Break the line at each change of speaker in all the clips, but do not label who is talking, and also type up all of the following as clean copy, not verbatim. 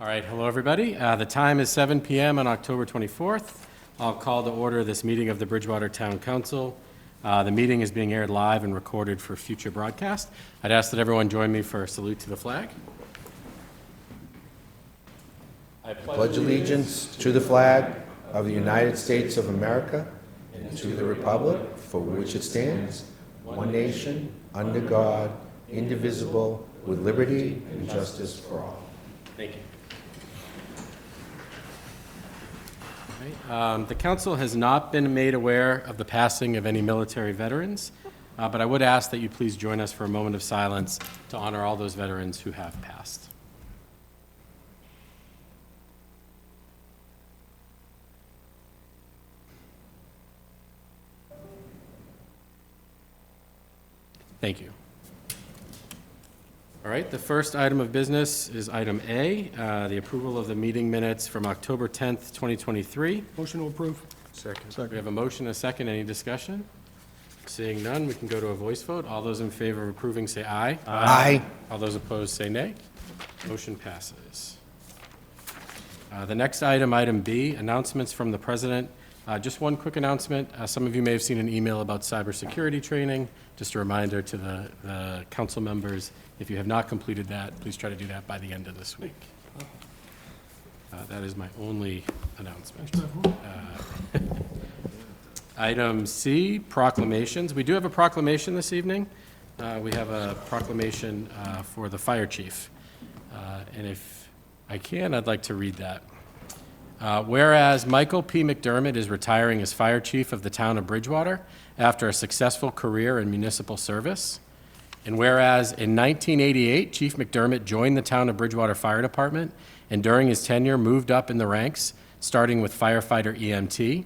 All right, hello everybody. The time is 7 p.m. on October 24th. I'll call to order this meeting of the Bridgewater Town Council. The meeting is being aired live and recorded for future broadcast. I'd ask that everyone join me for a salute to the flag.
I pledge allegiance to the flag of the United States of America and to the republic for which it stands, one nation, under God, indivisible, with liberty and justice for all.
Thank you. The council has not been made aware of the passing of any military veterans, but I would ask that you please join us for a moment of silence to honor all those veterans who have passed. Thank you. All right, the first item of business is item A, the approval of the meeting minutes from October 10th, 2023.
Motion to approve.
We have a motion, a second. Any discussion? Seeing none, we can go to a voice vote. All those in favor of approving say aye.
Aye.
All those opposed say nay. Motion passes. The next item, item B, announcements from the president. Just one quick announcement. Some of you may have seen an email about cybersecurity training. Just a reminder to the council members, if you have not completed that, please try to do that by the end of this week. That is my only announcement. Item C, proclamations. We do have a proclamation this evening. We have a proclamation for the fire chief. And if I can, I'd like to read that. Whereas Michael P. McDermott is retiring as fire chief of the town of Bridgewater after a successful career in municipal service, and whereas in 1988, Chief McDermott joined the town of Bridgewater Fire Department and during his tenure moved up in the ranks, starting with firefighter EMT,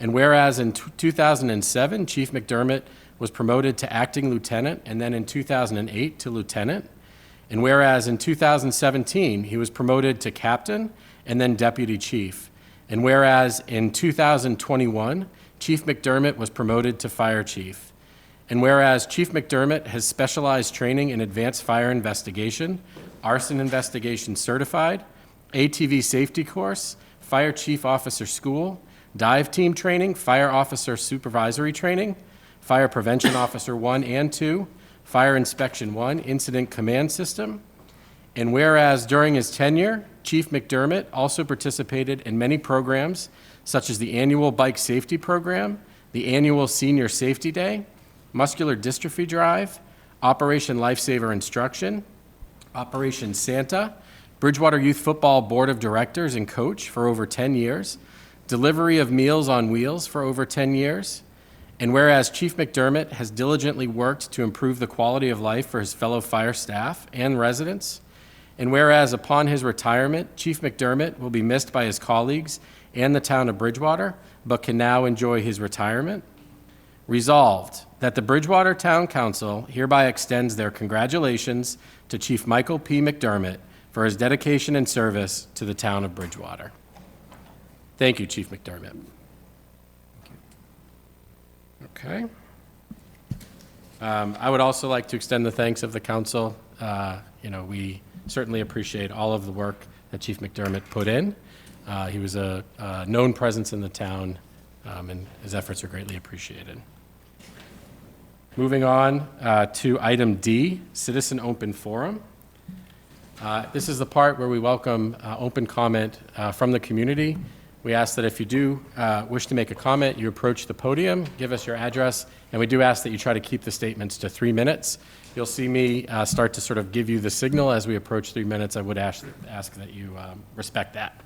and whereas in 2007, Chief McDermott was promoted to acting lieutenant and then in 2008 to lieutenant, and whereas in 2017, he was promoted to captain and then deputy chief. And whereas in 2021, Chief McDermott was promoted to fire chief. And whereas Chief McDermott has specialized training in advanced fire investigation, arson investigation certified, ATV safety course, fire chief officer school, dive team training, fire officer supervisory training, fire prevention officer 1 and 2, fire inspection 1, incident command system. And whereas during his tenure, Chief McDermott also participated in many programs such as the annual bike safety program, the annual senior safety day, muscular dystrophy drive, Operation Lifesaver Instruction, Operation Santa, Bridgewater Youth Football Board of Directors and coach for over 10 years, delivery of Meals on Wheels for over 10 years, and whereas Chief McDermott has diligently worked to improve the quality of life for his fellow fire staff and residents, and whereas upon his retirement, Chief McDermott will be missed by his colleagues and the town of Bridgewater, but can now enjoy his retirement. Resolved that the Bridgewater Town Council hereby extends their congratulations to Chief Michael P. McDermott for his dedication and service to the town of Bridgewater. Thank you, Chief McDermott. Okay. I would also like to extend the thanks of the council. We certainly appreciate all of the work that Chief McDermott put in. He was a known presence in the town, and his efforts are greatly appreciated. Moving on to item D, Citizen Open Forum. This is the part where we welcome open comment from the community. We ask that if you do wish to make a comment, you approach the podium, give us your address, and we do ask that you try to keep the statements to 3 minutes. You'll see me start to sort of give you the signal as we approach 3 minutes. I would ask that you respect that.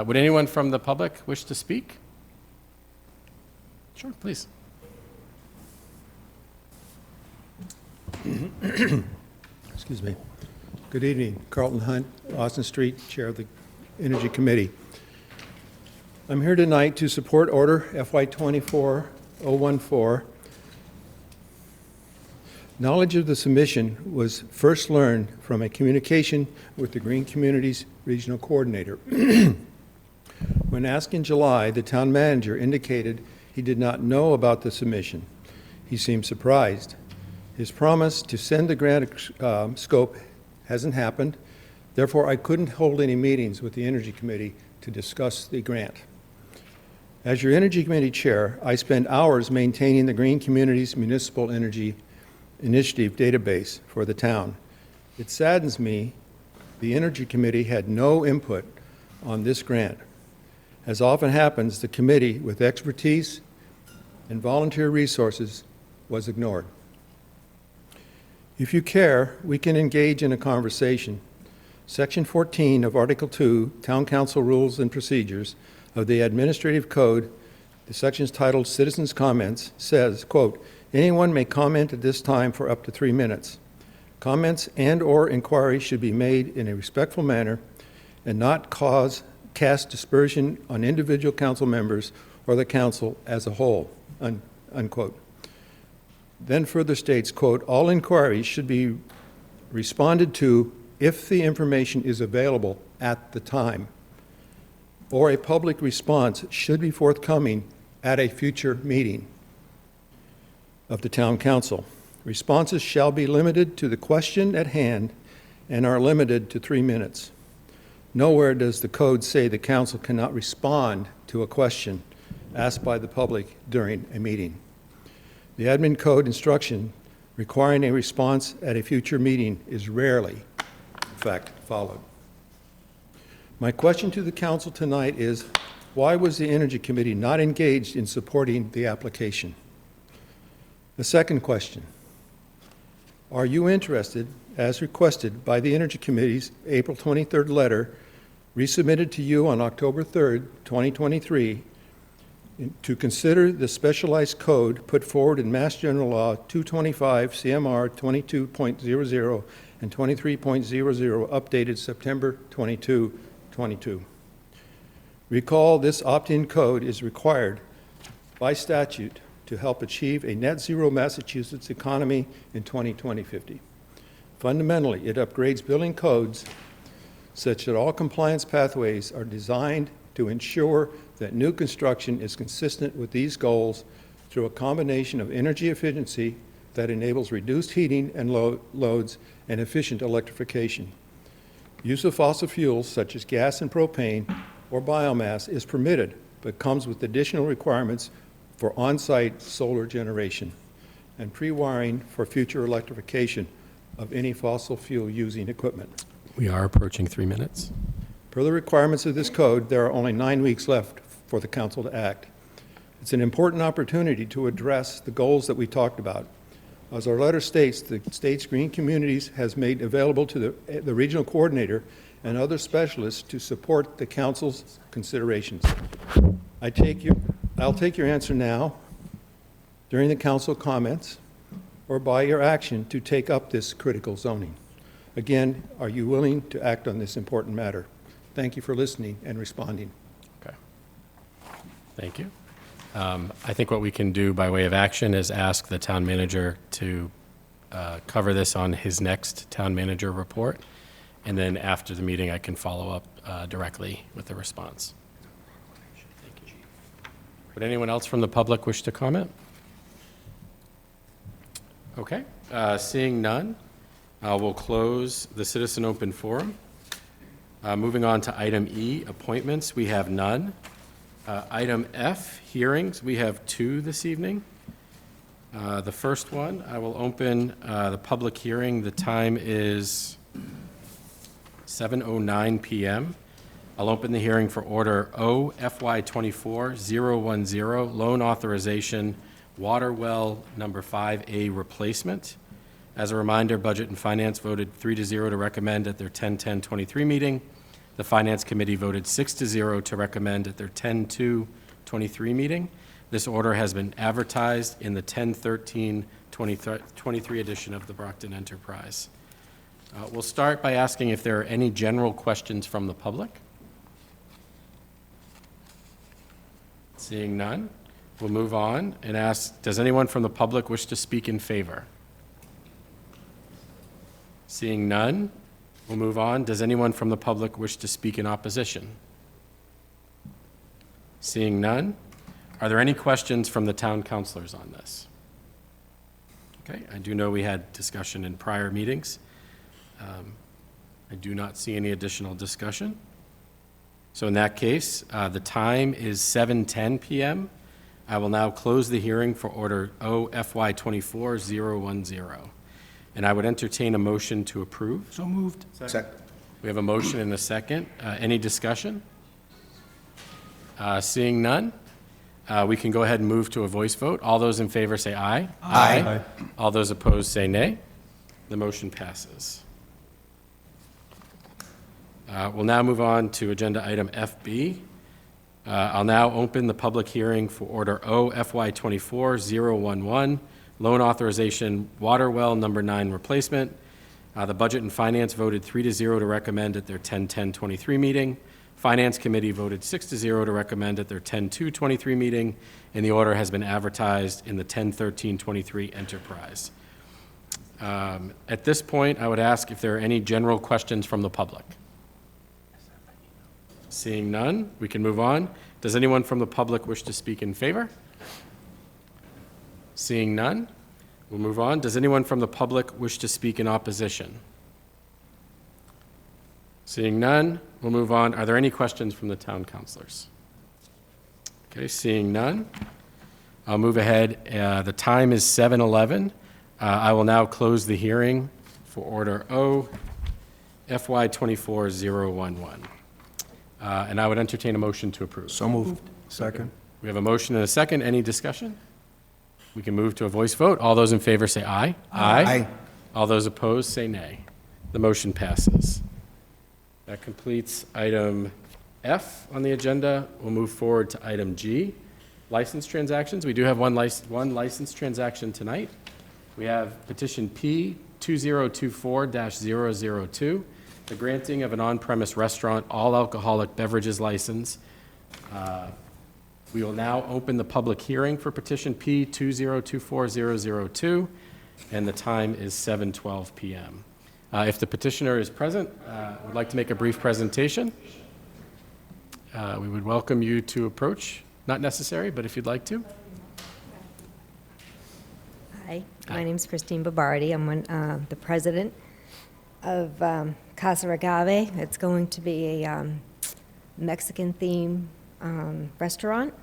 Would anyone from the public wish to speak? Sure, please.
Excuse me. Good evening. Carlton Hunt, Austin Street, Chair of the Energy Committee. I'm here tonight to support Order FY 24-014. Knowledge of the submission was first learned from a communication with the Green Communities Regional Coordinator. When asked in July, the town manager indicated he did not know about the submission. He seemed surprised. His promise to send the grant scope hasn't happened. Therefore, I couldn't hold any meetings with the Energy Committee to discuss the grant. As your Energy Committee Chair, I spend hours maintaining the Green Communities Municipal Energy Initiative database for the town. It saddens me the Energy Committee had no input on this grant. As often happens, the committee with expertise and volunteer resources was ignored. If you care, we can engage in a conversation. Section 14 of Article 2, Town Council Rules and Procedures of the Administrative Code, the section's titled Citizens' Comments, says, quote, anyone may comment at this time for up to 3 minutes. Comments and/or inquiries should be made in a respectful manner and not cast dispersion on individual council members or the council as a whole, unquote. Then further states, quote, all inquiries should be responded to if the information is available at the time, or a public response should be forthcoming at a future meeting of the town council. Responses shall be limited to the question at hand and are limited to 3 minutes. Nowhere does the code say the council cannot respond to a question asked by the public during a meeting. The admin code instruction requiring a response at a future meeting is rarely, in fact, followed. My question to the council tonight is, why was the Energy Committee not engaged in supporting the application? The second question, are you interested, as requested by the Energy Committee's April 23rd letter, resubmitted to you on October 3rd, 2023, to consider the specialized code put forward in Mass General Law 225 CMR 22.00 and 23.00 updated September 22, 22. Recall this opt-in code is required by statute to help achieve a net zero Massachusetts economy in 2050. Fundamentally, it upgrades building codes such that all compliance pathways are designed to ensure that new construction is consistent with these goals through a combination of energy efficiency that enables reduced heating and loads and efficient electrification. Use of fossil fuels such as gas and propane or biomass is permitted, but comes with additional requirements for on-site solar generation and pre-wiring for future electrification of any fossil fuel using equipment.
We are approaching 3 minutes.
Per the requirements of this code, there are only 9 weeks left for the council to act. It's an important opportunity to address the goals that we talked about. As our letter states, the state's green communities has made available to the regional coordinator and other specialists to support the council's considerations. I'll take your answer now, during the council comments, or by your action to take up this critical zoning. Again, are you willing to act on this important matter? Thank you for listening and responding.
Okay. Thank you. I think what we can do by way of action is ask the town manager to cover this on his next town manager report. And then after the meeting, I can follow up directly with the response. Thank you. Would anyone else from the public wish to comment? Okay. Seeing none, we'll close the citizen open forum. Moving on to item E, appointments, we have none. Item F, hearings, we have 2 this evening. The first one, I will open the public hearing. The time is 7:09 p.m. I'll open the hearing for order O FY24-010, loan authorization, water well number 5A replacement. As a reminder, Budget and Finance voted 3-0 to recommend at their 10/10/23 meeting. The Finance Committee voted 6-0 to recommend at their 10/2/23 meeting. This order has been advertised in the 10/13/23 edition of the Brockton Enterprise. We'll start by asking if there are any general questions from the public. Seeing none, we'll move on and ask, does anyone from the public wish to speak in favor? Seeing none, we'll move on. Does anyone from the public wish to speak in opposition? Seeing none, are there any questions from the town councilors on this? Okay, I do know we had discussion in prior meetings. I do not see any additional discussion. So in that case, the time is 7:10 PM. I will now close the hearing for Order O FY 24-010. And I would entertain a motion to approve.
So moved.
Second.
We have a motion and a second. Any discussion? Seeing none, we can go ahead and move to a voice vote. All those in favor say aye.
Aye.
All those opposed say nay. The motion passes. We'll now move on to Agenda Item FB. I'll now open the public hearing for Order O FY 24-011, loan authorization water well number 9 replacement. The Budget and Finance voted 3-0 to recommend at their 10-10-23 meeting. Finance Committee voted 6-0 to recommend at their 10-2-23 meeting, and the order has been advertised in the 10-13-23 enterprise. At this point, I would ask if there are any general questions from the public. Seeing none, we can move on. Does anyone from the public wish to speak in favor? Seeing none, we'll move on. Does anyone from the public wish to speak in opposition? Seeing none, we'll move on. Are there any questions from the town councilors? Okay, seeing none, I'll move ahead. The time is 7:11. I will now close the hearing for Order O FY 24-011. And I would entertain a motion to approve.
So moved. Second.
We have a motion and a second. Any discussion? We can move to a voice vote. All those in favor say aye.
Aye.
All those opposed say nay. The motion passes. That completes item F on the agenda. We'll move forward to item G, license transactions. We do have one license transaction tonight. We have petition P 2024-002, the granting of an on-premise restaurant all-alcoholic beverages license. We will now open the public hearing for petition P 2024-002, and the time is 7:12 PM. If the petitioner is present, would like to make a brief presentation, we would welcome you to approach. Not necessary, but if you'd like to.
Hi, my name's Christine Babardi. I'm the president of Casa Agave. It's going to be a Mexican-themed restaurant.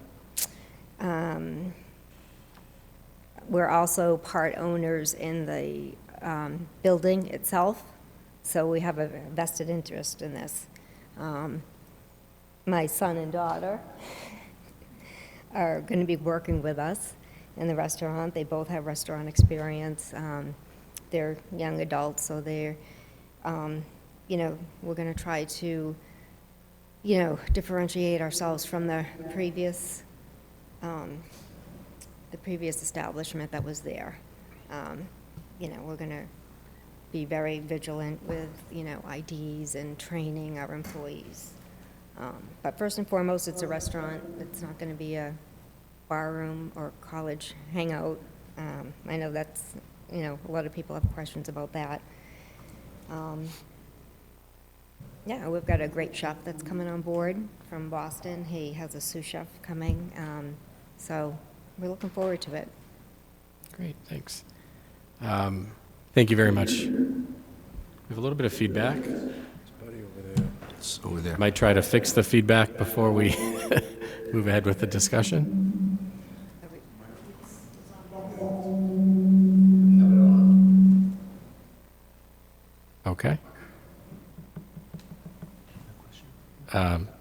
We're also part owners in the building itself, so we have a vested interest in this. My son and daughter are going to be working with us in the restaurant. They both have restaurant experience. They're young adults, so they're, we're going to try to, differentiate ourselves from the previous establishment that was there. We're going to be very vigilant with, IDs and training our employees. But first and foremost, it's a restaurant. It's not going to be a bar room or college hangout. I know that's, a lot of people have questions about that. We've got a great chef that's coming on board from Boston. He has a sous chef coming, so we're looking forward to it.
Great, thanks. Thank you very much. We have a little bit of feedback.
It's over there.
Might try to fix the feedback before we move ahead with the discussion. Okay.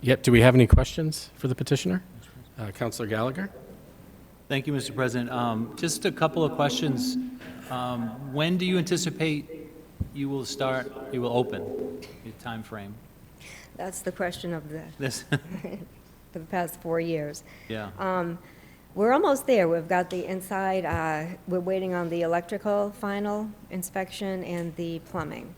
Do we have any questions for the petitioner? Councilor Gallagher?
Thank you, Mr. President. Just a couple of questions. When do you anticipate you will open, your time frame?
That's the question of
This,
for the past 4 years.
yeah.
We're almost there. We've got the inside, we're waiting on the electrical final inspection and the plumbing.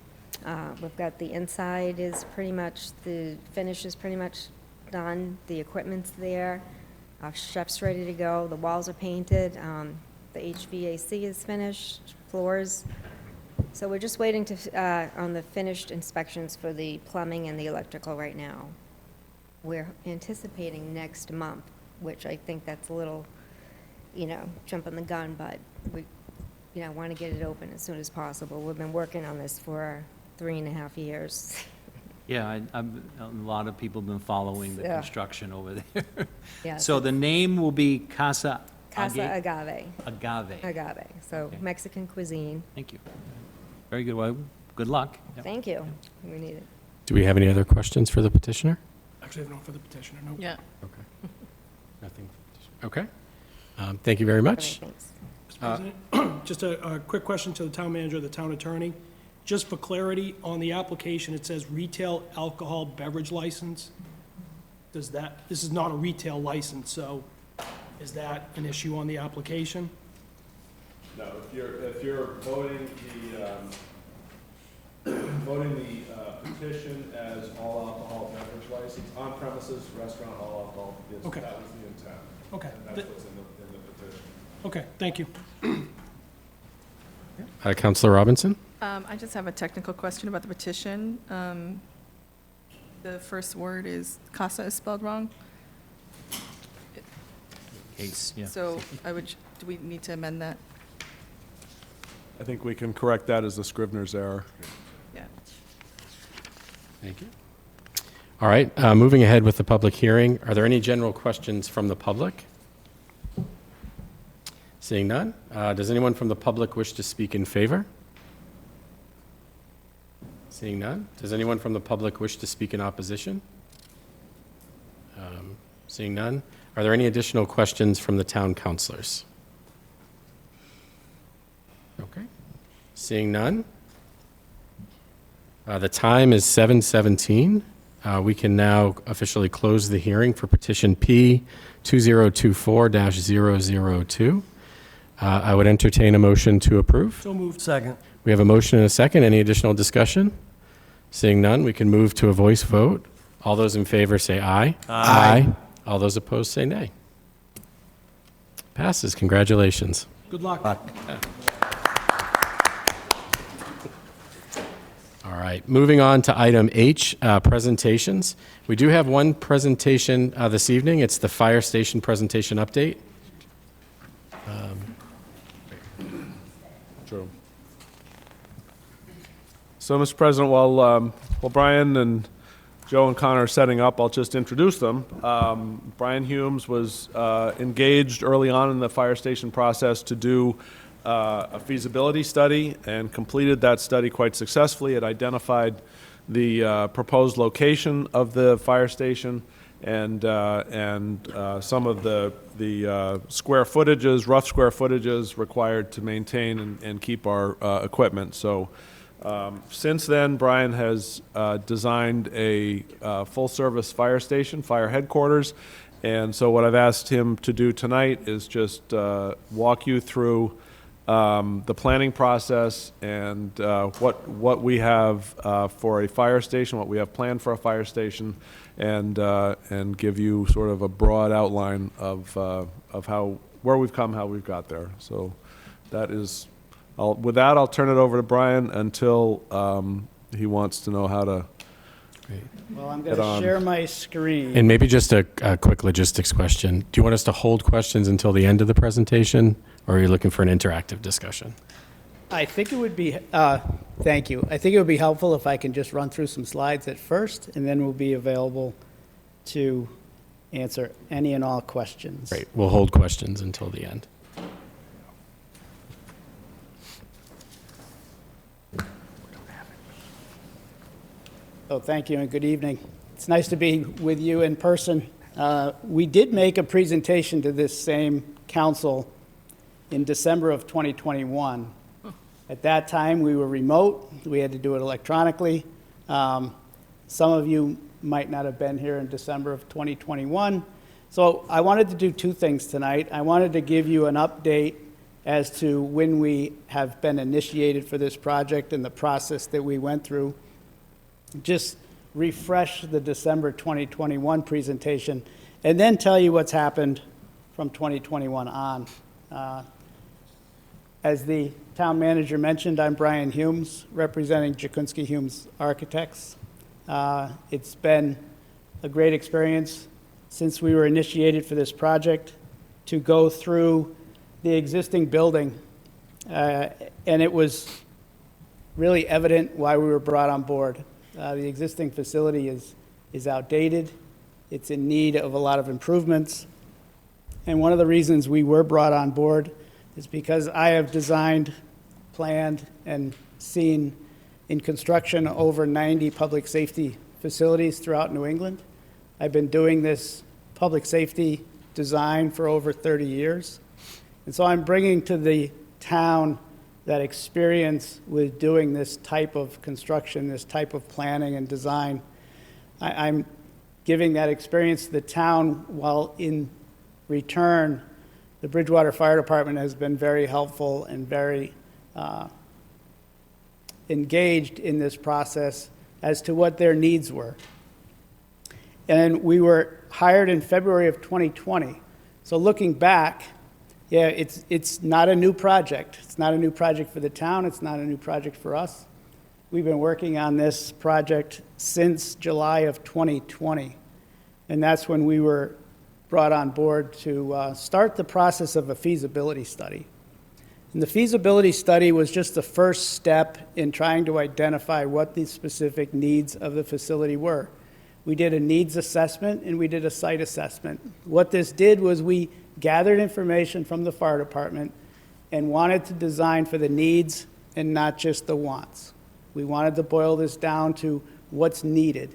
We've got the inside is pretty much, the finish is pretty much done. The equipment's there. Our chef's ready to go. The walls are painted. The HVAC is finished, floors. So we're just waiting to, on the finished inspections for the plumbing and the electrical right now. We're anticipating next month, which I think that's a little, jumping the gun, but we, want to get it open as soon as possible. We've been working on this for 3.5 years.
Yeah, a lot of people have been following the
Yeah.
construction over there.
Yes,
So the name will be Casa
Casa
Agave?
Agave,
Agave.
so
Okay.
Mexican cuisine.
Thank you. Very good. Well, good luck. Yep.
Thank you, we need it.
Do we have any other questions for the petitioner?
Actually, I have no for the petitioner, no.
Yeah.
Okay. Nothing. Okay. Thank you very
Okay,
much.
thanks.
Mr. President, just a quick question to the town manager, the town attorney. Just for clarity, on the application, it says retail alcohol beverage license. Does that, this is not a retail license, so is that an issue on the application?
No, if you're voting the petition as all alcohol beverage license, on premises, restaurant, all alcohol, yes,
Okay.
that was the intent.
Okay,
And that's what's in the petition.
okay, thank you.
Counselor Robinson?
I just have a technical question about the petition. The first word is casa is spelled wrong,
Case, yeah.
so do we need to amend that?
I think we can correct that as the Scrivener's error.
Yeah.
Thank you. All right, moving ahead with the public hearing, are there any general questions from the public? Seeing none, does anyone from the public wish to speak in favor? Seeing none, does anyone from the public wish to speak in opposition? Seeing none, are there any additional questions from the town councilors? Okay, seeing none. The time is 7:17. We can now officially close the hearing for petition P 2024-002. I would entertain a motion to approve.
So moved.
Second.
We have a motion and a second. Any additional discussion? Seeing none, we can move to a voice vote. All those in favor say aye. Aye. All those opposed say nay. Passes. Congratulations.
Good luck.
All right, moving on to item H, presentations. We do have one presentation this evening. It's the fire station presentation update.
True. So, Mr. President, while Brian and Joe and Connor are setting up, I'll just introduce them. Brian Humes was engaged early on in the fire station process to do a feasibility study and completed that study quite successfully. It identified the proposed location of the fire station and some of the square footages, rough square footages required to maintain and keep our equipment. So since then, Brian has designed a full-service fire station, fire headquarters, and so what I've asked him to do tonight is just walk you through the planning process and what we have for a fire station, what we have planned for a fire station, and give you sort of a broad outline of where we've come, how we've got there. So that is. With that, I'll turn it over to Brian until he wants to know how to.
Well, I'm
Get
going
on.
to share my screen.
And maybe just a quick logistics question. Do you want us to hold questions until the end of the presentation, or are you looking for an interactive discussion?
I think it would be, thank you. I think it would be helpful if I can just run through some slides at first, and then we'll be available to answer any and all questions.
Great, we'll hold questions until the end.
So thank you and good evening. It's nice to be with you in person. We did make a presentation to this same council in December of 2021. At that time, we were remote. We had to do it electronically. Some of you might not have been here in December of 2021. So I wanted to do two things tonight. I wanted to give you an update as to when we have been initiated for this project and the process that we went through. Just refresh the December 2021 presentation, and then tell you what's happened from 2021 on. As the town manager mentioned, I'm Brian Humes, representing Jakunski Humes Architects. It's been a great experience since we were initiated for this project to go through the existing building. And it was really evident why we were brought on board. The existing facility is outdated. It's in need of a lot of improvements. And one of the reasons we were brought on board is because I have designed, planned, and seen in construction over 90 public safety facilities throughout New England. I've been doing this public safety design for over 30 years. And so I'm bringing to the town that experience with doing this type of construction, this type of planning and design. I'm giving that experience to the town, while in return, the Bridgewater Fire Department has been very helpful and very engaged in this process as to what their needs were. And we were hired in February of 2020. So looking back, yeah, it's not a new project. It's not a new project for the town. It's not a new project for us. We've been working on this project since July of 2020. And that's when we were brought on board to start the process of a feasibility study. And the feasibility study was just the first step in trying to identify what the specific needs of the facility were. We did a needs assessment and we did a site assessment. What this did was we gathered information from the fire department and wanted to design for the needs and not just the wants. We wanted to boil this down to what's needed.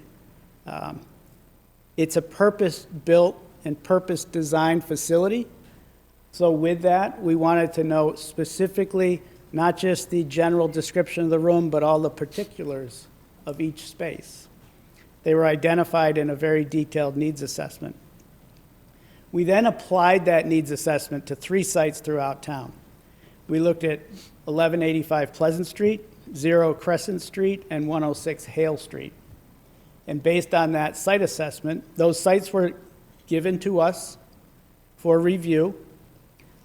It's a purpose-built and purpose-designed facility. So with that, we wanted to know specifically not just the general description of the room, but all the particulars of each space. They were identified in a very detailed needs assessment. We then applied that needs assessment to 3 sites throughout town. We looked at 1185 Pleasant Street, 0 Crescent Street, and 106 Hale Street. And based on that site assessment, those sites were given to us for review.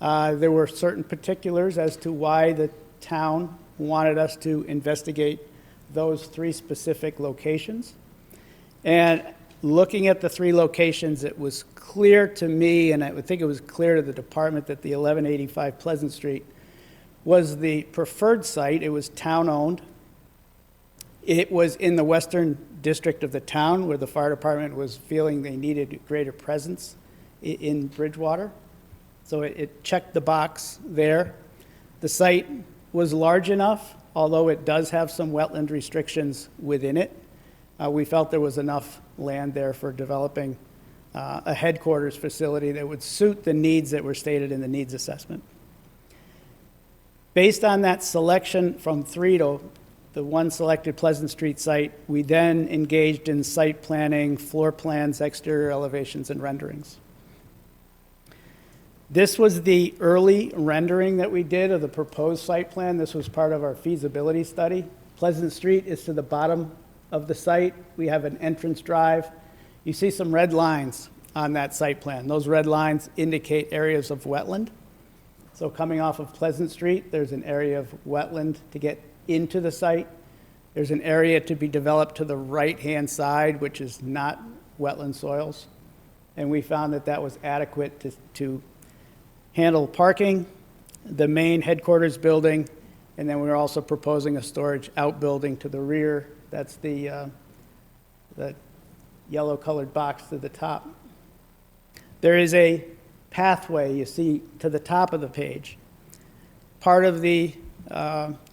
There were certain particulars as to why the town wanted us to investigate those 3 specific locations. And looking at the 3 locations, it was clear to me, and I would think it was clear to the department, that the 1185 Pleasant Street was the preferred site. It was town-owned. It was in the western district of the town, where the fire department was feeling they needed greater presence in Bridgewater. So it checked the box there. The site was large enough, although it does have some wetland restrictions within it. We felt there was enough land there for developing a headquarters facility that would suit the needs that were stated in the needs assessment. Based on that selection from 3 to the 1 selected Pleasant Street site, we then engaged in site planning, floor plans, exterior elevations, and renderings. This was the early rendering that we did of the proposed site plan. This was part of our feasibility study. Pleasant Street is to the bottom of the site. We have an entrance drive. You see some red lines on that site plan. Those red lines indicate areas of wetland. So coming off of Pleasant Street, there's an area of wetland to get into the site. There's an area to be developed to the right-hand side, which is not wetland soils. And we found that that was adequate to handle parking, the main headquarters building, and then we're also proposing a storage outbuilding to the rear. That's the yellow-colored box to the top. There is a pathway you see to the top of the page. Part of the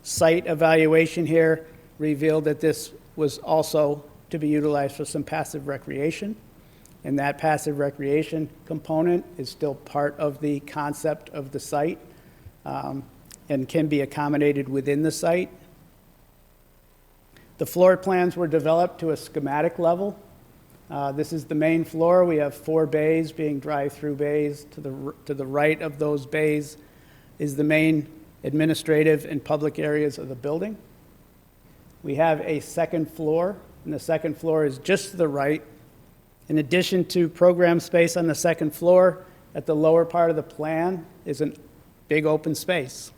site evaluation here revealed that this was also to be utilized for some passive recreation, and that passive recreation component is still part of the concept of the site and can be accommodated within the site. The floor plans were developed to a schematic level. This is the main floor. We have 4 bays being drive-through bays. To the right of those bays is the main administrative and public areas of the building. We have a second floor, and the second floor is just to the right. In addition to program space on the second floor, at the lower part of the plan is a big open space.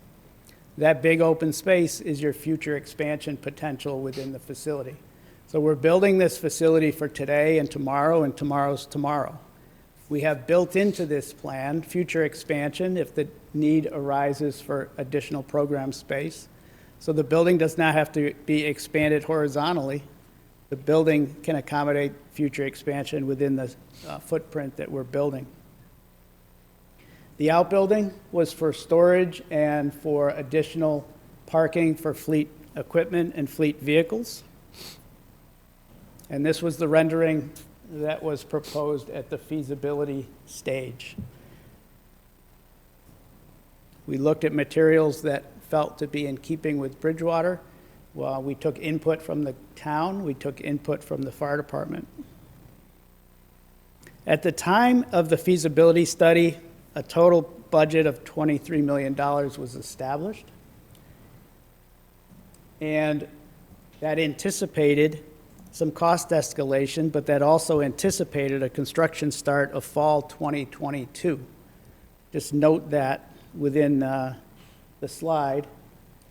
That big open space is your future expansion potential within the facility. So we're building this facility for today and tomorrow's tomorrow. We have built into this plan future expansion if the need arises for additional program space. So the building does not have to be expanded horizontally. The building can accommodate future expansion within the footprint that we're building. The outbuilding was for storage and for additional parking for fleet equipment and fleet vehicles. And this was the rendering that was proposed at the feasibility stage. We looked at materials that felt to be in keeping with Bridgewater. Well, we took input from the town, we took input from the fire department. At the time of the feasibility study, a total budget of $23 million was established. And that anticipated some cost escalation, but that also anticipated a construction start of fall 2022. Just note that within the slide,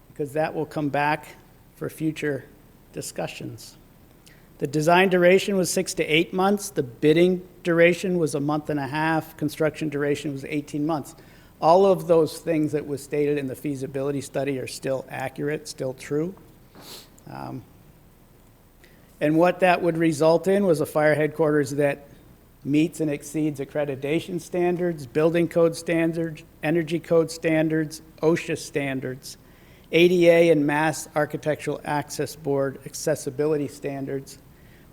because that will come back for future discussions. The design duration was 6 to 8 months. The bidding duration was a month and a half. Construction duration was 18 months. All of those things that was stated in the feasibility study are still accurate, still true. And what that would result in was a fire headquarters that meets and exceeds accreditation standards, building code standards, energy code standards, OSHA standards, ADA and Mass Architectural Access Board accessibility standards.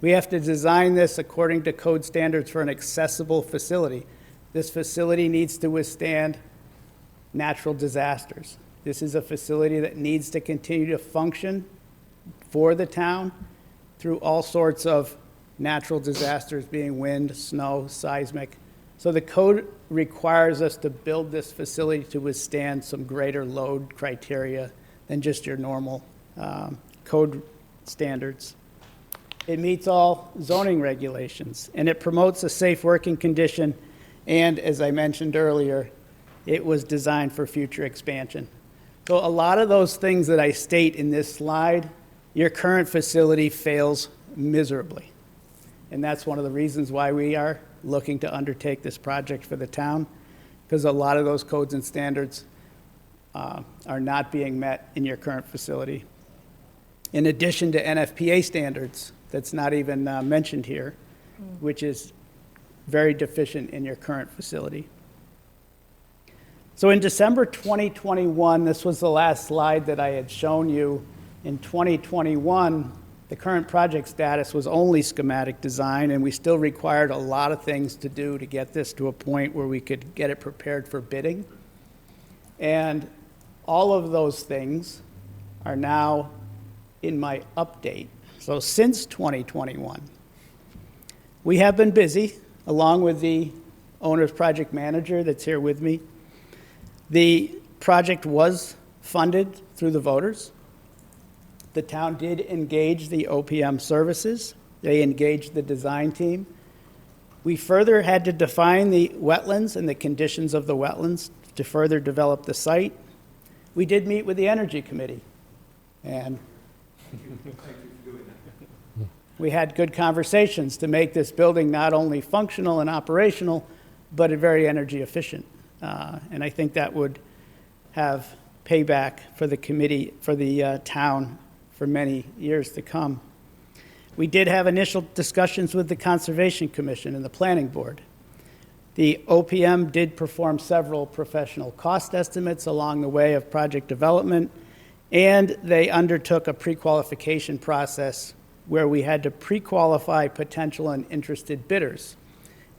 We have to design this according to code standards for an accessible facility. This facility needs to withstand natural disasters. This is a facility that needs to continue to function for the town through all sorts of natural disasters, being wind, snow, seismic. So the code requires us to build this facility to withstand some greater load criteria than just your normal code standards. It meets all zoning regulations, and it promotes a safe working condition, and as I mentioned earlier, it was designed for future expansion. So a lot of those things that I state in this slide, your current facility fails miserably. And that's one of the reasons why we are looking to undertake this project for the town, because a lot of those codes and standards are not being met in your current facility. In addition to NFPA standards, that's not even mentioned here, which is very deficient in your current facility. So in December 2021, this was the last slide that I had shown you. In 2021, the current project status was only schematic design, and we still required a lot of things to do to get this to a point where we could get it prepared for bidding. And all of those things are now in my update. So since 2021, we have been busy, along with the owner's project manager that's here with me. The project was funded through the voters. The town did engage the OPM services. They engaged the design team. We further had to define the wetlands and the conditions of the wetlands to further develop the site. We did meet with the Energy Committee, and we had good conversations to make this building not only functional and operational, but very energy efficient. And I think that would have payback for the committee, for the town, for many years to come. We did have initial discussions with the Conservation Commission and the Planning Board. The OPM did perform several professional cost estimates along the way of project development, and they undertook a pre-qualification process where we had to pre-qualify potential and interested bidders.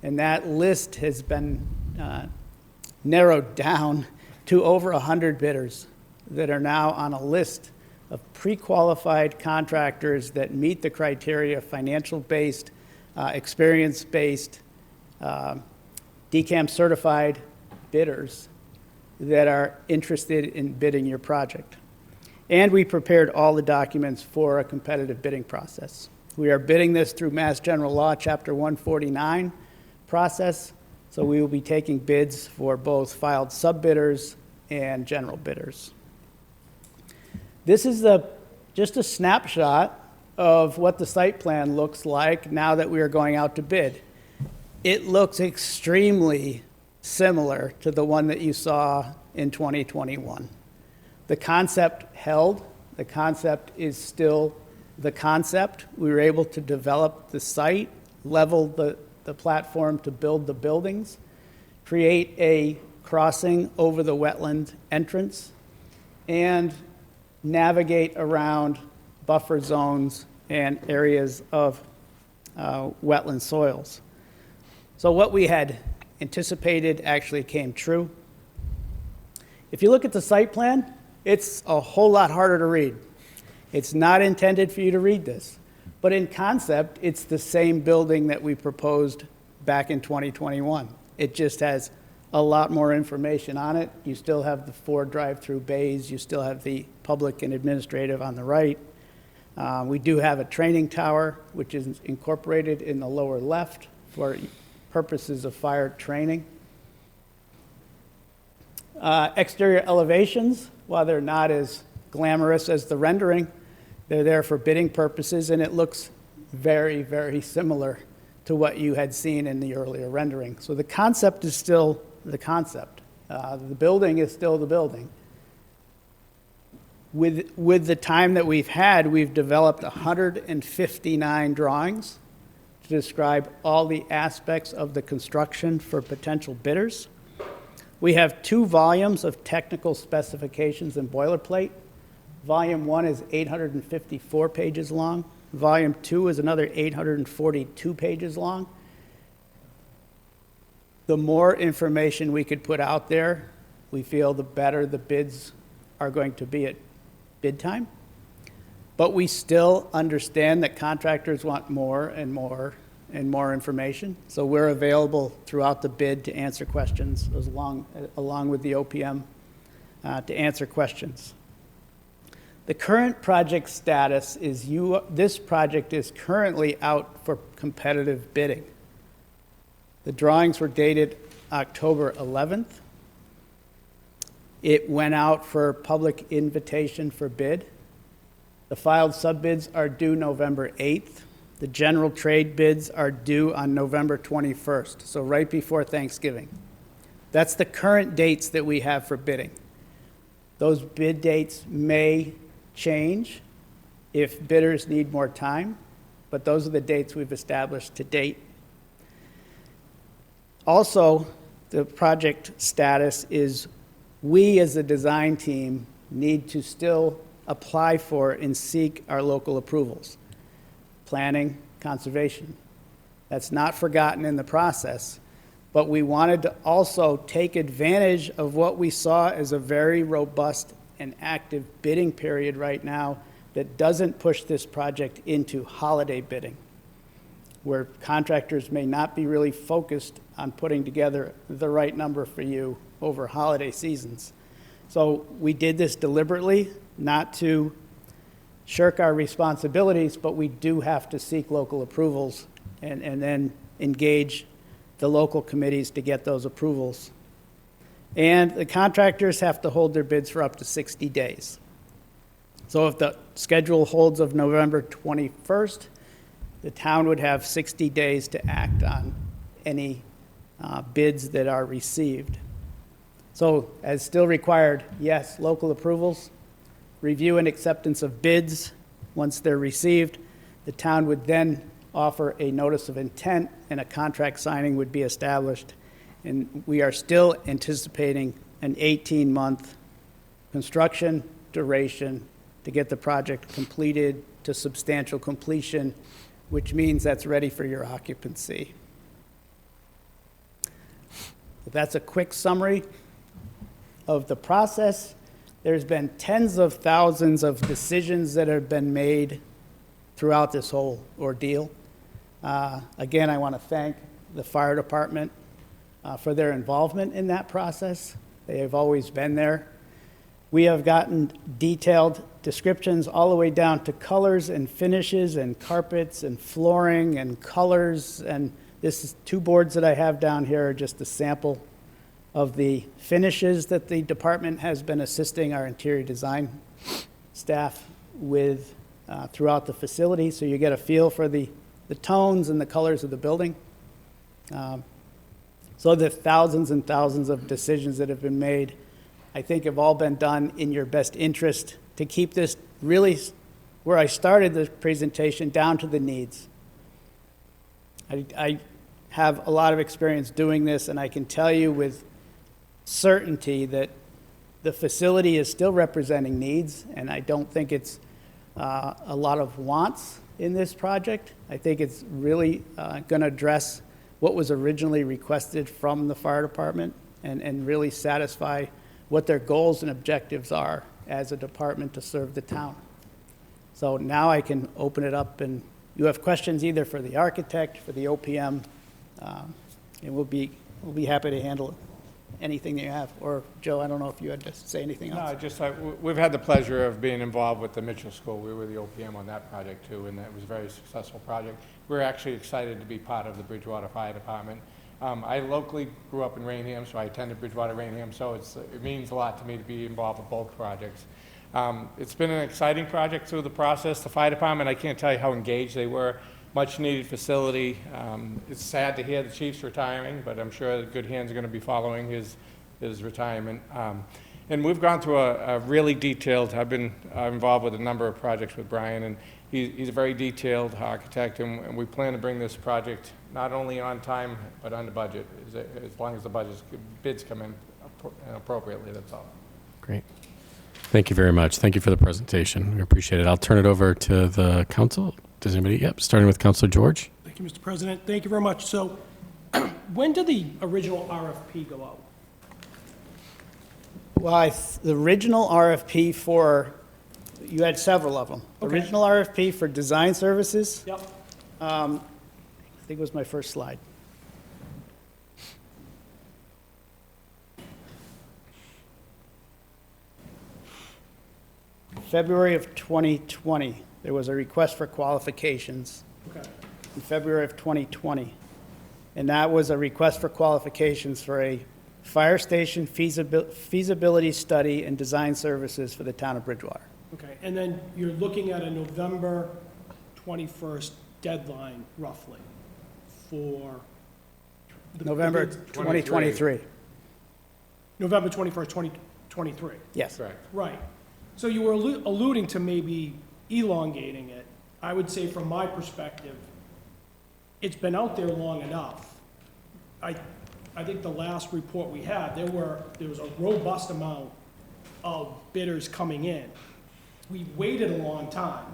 And that list has been narrowed down to over 100 bidders that are now on a list of pre-qualified contractors that meet the criteria, financial-based, experience-based, DCAM certified bidders that are interested in bidding your project. And we prepared all the documents for a competitive bidding process. We are bidding this through Mass General Law, Chapter 149 process, so we will be taking bids for both filed subbidders and general bidders. This is just a snapshot of what the site plan looks like now that we are going out to bid. It looks extremely similar to the one that you saw in 2021. The concept held The concept is still the concept. We were able to develop the site, level the platform to build the buildings, create a crossing over the wetland entrance, and navigate around buffer zones and areas of wetland soils. So what we had anticipated actually came true. If you look at the site plan, it's a whole lot harder to read. It's not intended for you to read this, but in concept, it's the same building that we proposed back in 2021. It just has a lot more information on it. You still have the 4 drive-through bays. You still have the public and administrative on the right. We do have a training tower, which is incorporated in the lower left for purposes of fire training. Exterior elevations, while they're not as glamorous as the rendering, they're there for bidding purposes, and it looks very, very similar to what you had seen in the earlier rendering. So the concept is still the concept. The building is still the building. With the time that we've had, we've developed 159 drawings to describe all the aspects of the construction for potential bidders. We have 2 volumes of technical specifications and boilerplate. Volume 1 is 854 pages long. Volume 2 is another 842 pages long. The more information we could put out there, we feel the better the bids are going to be at bid time. But we still understand that contractors want more and more and more information. So we're available throughout the bid to answer questions along with the OPM to answer questions. The current project status is this project is currently out for competitive bidding. The drawings were dated October 11th. It went out for public invitation for bid. The filed subbids are due November 8th. The general trade bids are due on November 21st, so right before Thanksgiving. That's the current dates that we have for bidding. Those bid dates may change if bidders need more time, but those are the dates we've established to date. Also, the project status is we as a design team need to still apply for and seek our local approvals. Planning, conservation. That's not forgotten in the process, but we wanted to also take advantage of what we saw as a very robust and active bidding period right now that doesn't push this project into holiday bidding, where contractors may not be really focused on putting together the right number for you over holiday seasons. So we did this deliberately, not to shirk our responsibilities, but we do have to seek local approvals and then engage the local committees to get those approvals. And the contractors have to hold their bids for up to 60 days. So if the schedule holds of November 21st, the town would have 60 days to act on any bids that are received. So as still required, yes, local approvals, review and acceptance of bids. Once they're received, the town would then offer a notice of intent and a contract signing would be established. And we are still anticipating an 18-month construction duration to get the project completed to substantial completion, which means that's ready for your occupancy. That's a quick summary of the process. There's been tens of thousands of decisions that have been made throughout this whole ordeal. Again, I want to thank the fire department for their involvement in that process. They have always been there. We have gotten detailed descriptions all the way down to colors and finishes and carpets and flooring and colors. And this is 2 boards that I have down here are just a sample of the finishes that the department has been assisting our interior design staff with throughout the facility. So you get a feel for the tones and the colors of the building. So the thousands and thousands of decisions that have been made, I think have all been done in your best interest to keep this really where I started the presentation, down to the needs. I have a lot of experience doing this, and I can tell you with certainty that the facility is still representing needs, and I don't think it's a lot of wants in this project. I think it's really going to address what was originally requested from the fire department and really satisfy what their goals and objectives are as a department to serve the town. So now I can open it up, and you have questions either for the architect, for the OPM, and we'll be happy to handle anything that you have. Or, Joe, I don't know if you had to say anything
No,
else.
just, we've had the pleasure of being involved with the Mitchell School. We were the OPM on that project too, and that was a very successful project. We're actually excited to be part of the Bridgewater Fire Department. I locally grew up in Rainham, so I attended Bridgewater Rainham, so it means a lot to me to be involved with both projects. It's been an exciting project through the process. The fire department, I can't tell you how engaged they were. Much needed facility. It's sad to hear the chief's retiring, but I'm sure that good hands are going to be following his retirement. And we've gone through a really detailed, I've been involved with a number of projects with Brian, and he's a very detailed architect, and we plan to bring this project not only on time, but under budget, as long as the bids come in appropriately, that's all.
Great. Thank you very much. Thank you for the presentation. We appreciate it. I'll turn it over to the council. Does anybody? Yep, starting with Councilor George.
Thank you, Mr. President. Thank you very much. So when did the original RFP go out?
Well, the original RFP for, you had several of them.
Okay.
Original RFP for design services,
Yep.
I think it was my first slide. February of 2020, there was a request for qualifications
Okay.
in February of 2020. And that was a request for qualifications for a fire station feasibility study and design services for the town of Bridgewater.
Okay. And then you're looking at a November 21st deadline, roughly, for
November 2023.
November 21st, 2023.
Yes.
Correct.
Right. So you were alluding to maybe elongating it. I would say from my perspective, it's been out there long enough. I think the last report we had, there was a robust amount of bidders coming in. We waited a long time.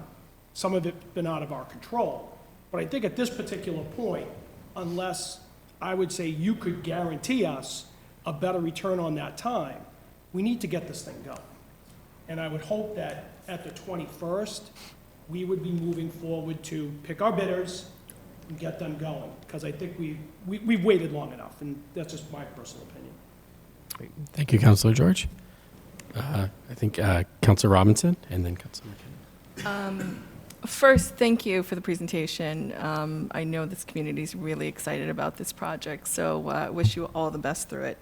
Some of it's been out of our control. But I think at this particular point, unless I would say you could guarantee us a better return on that time, we need to get this thing going. And I would hope that at the 21st, we would be moving forward to pick our bidders and get them going. Because I think we've waited long enough, and that's just my personal opinion.
Great. Thank you, Councilor George. I think Councilor Robinson and then Councilor McKinney.
First, thank you for the presentation. I know this community is really excited about this project, so I wish you all the best through it.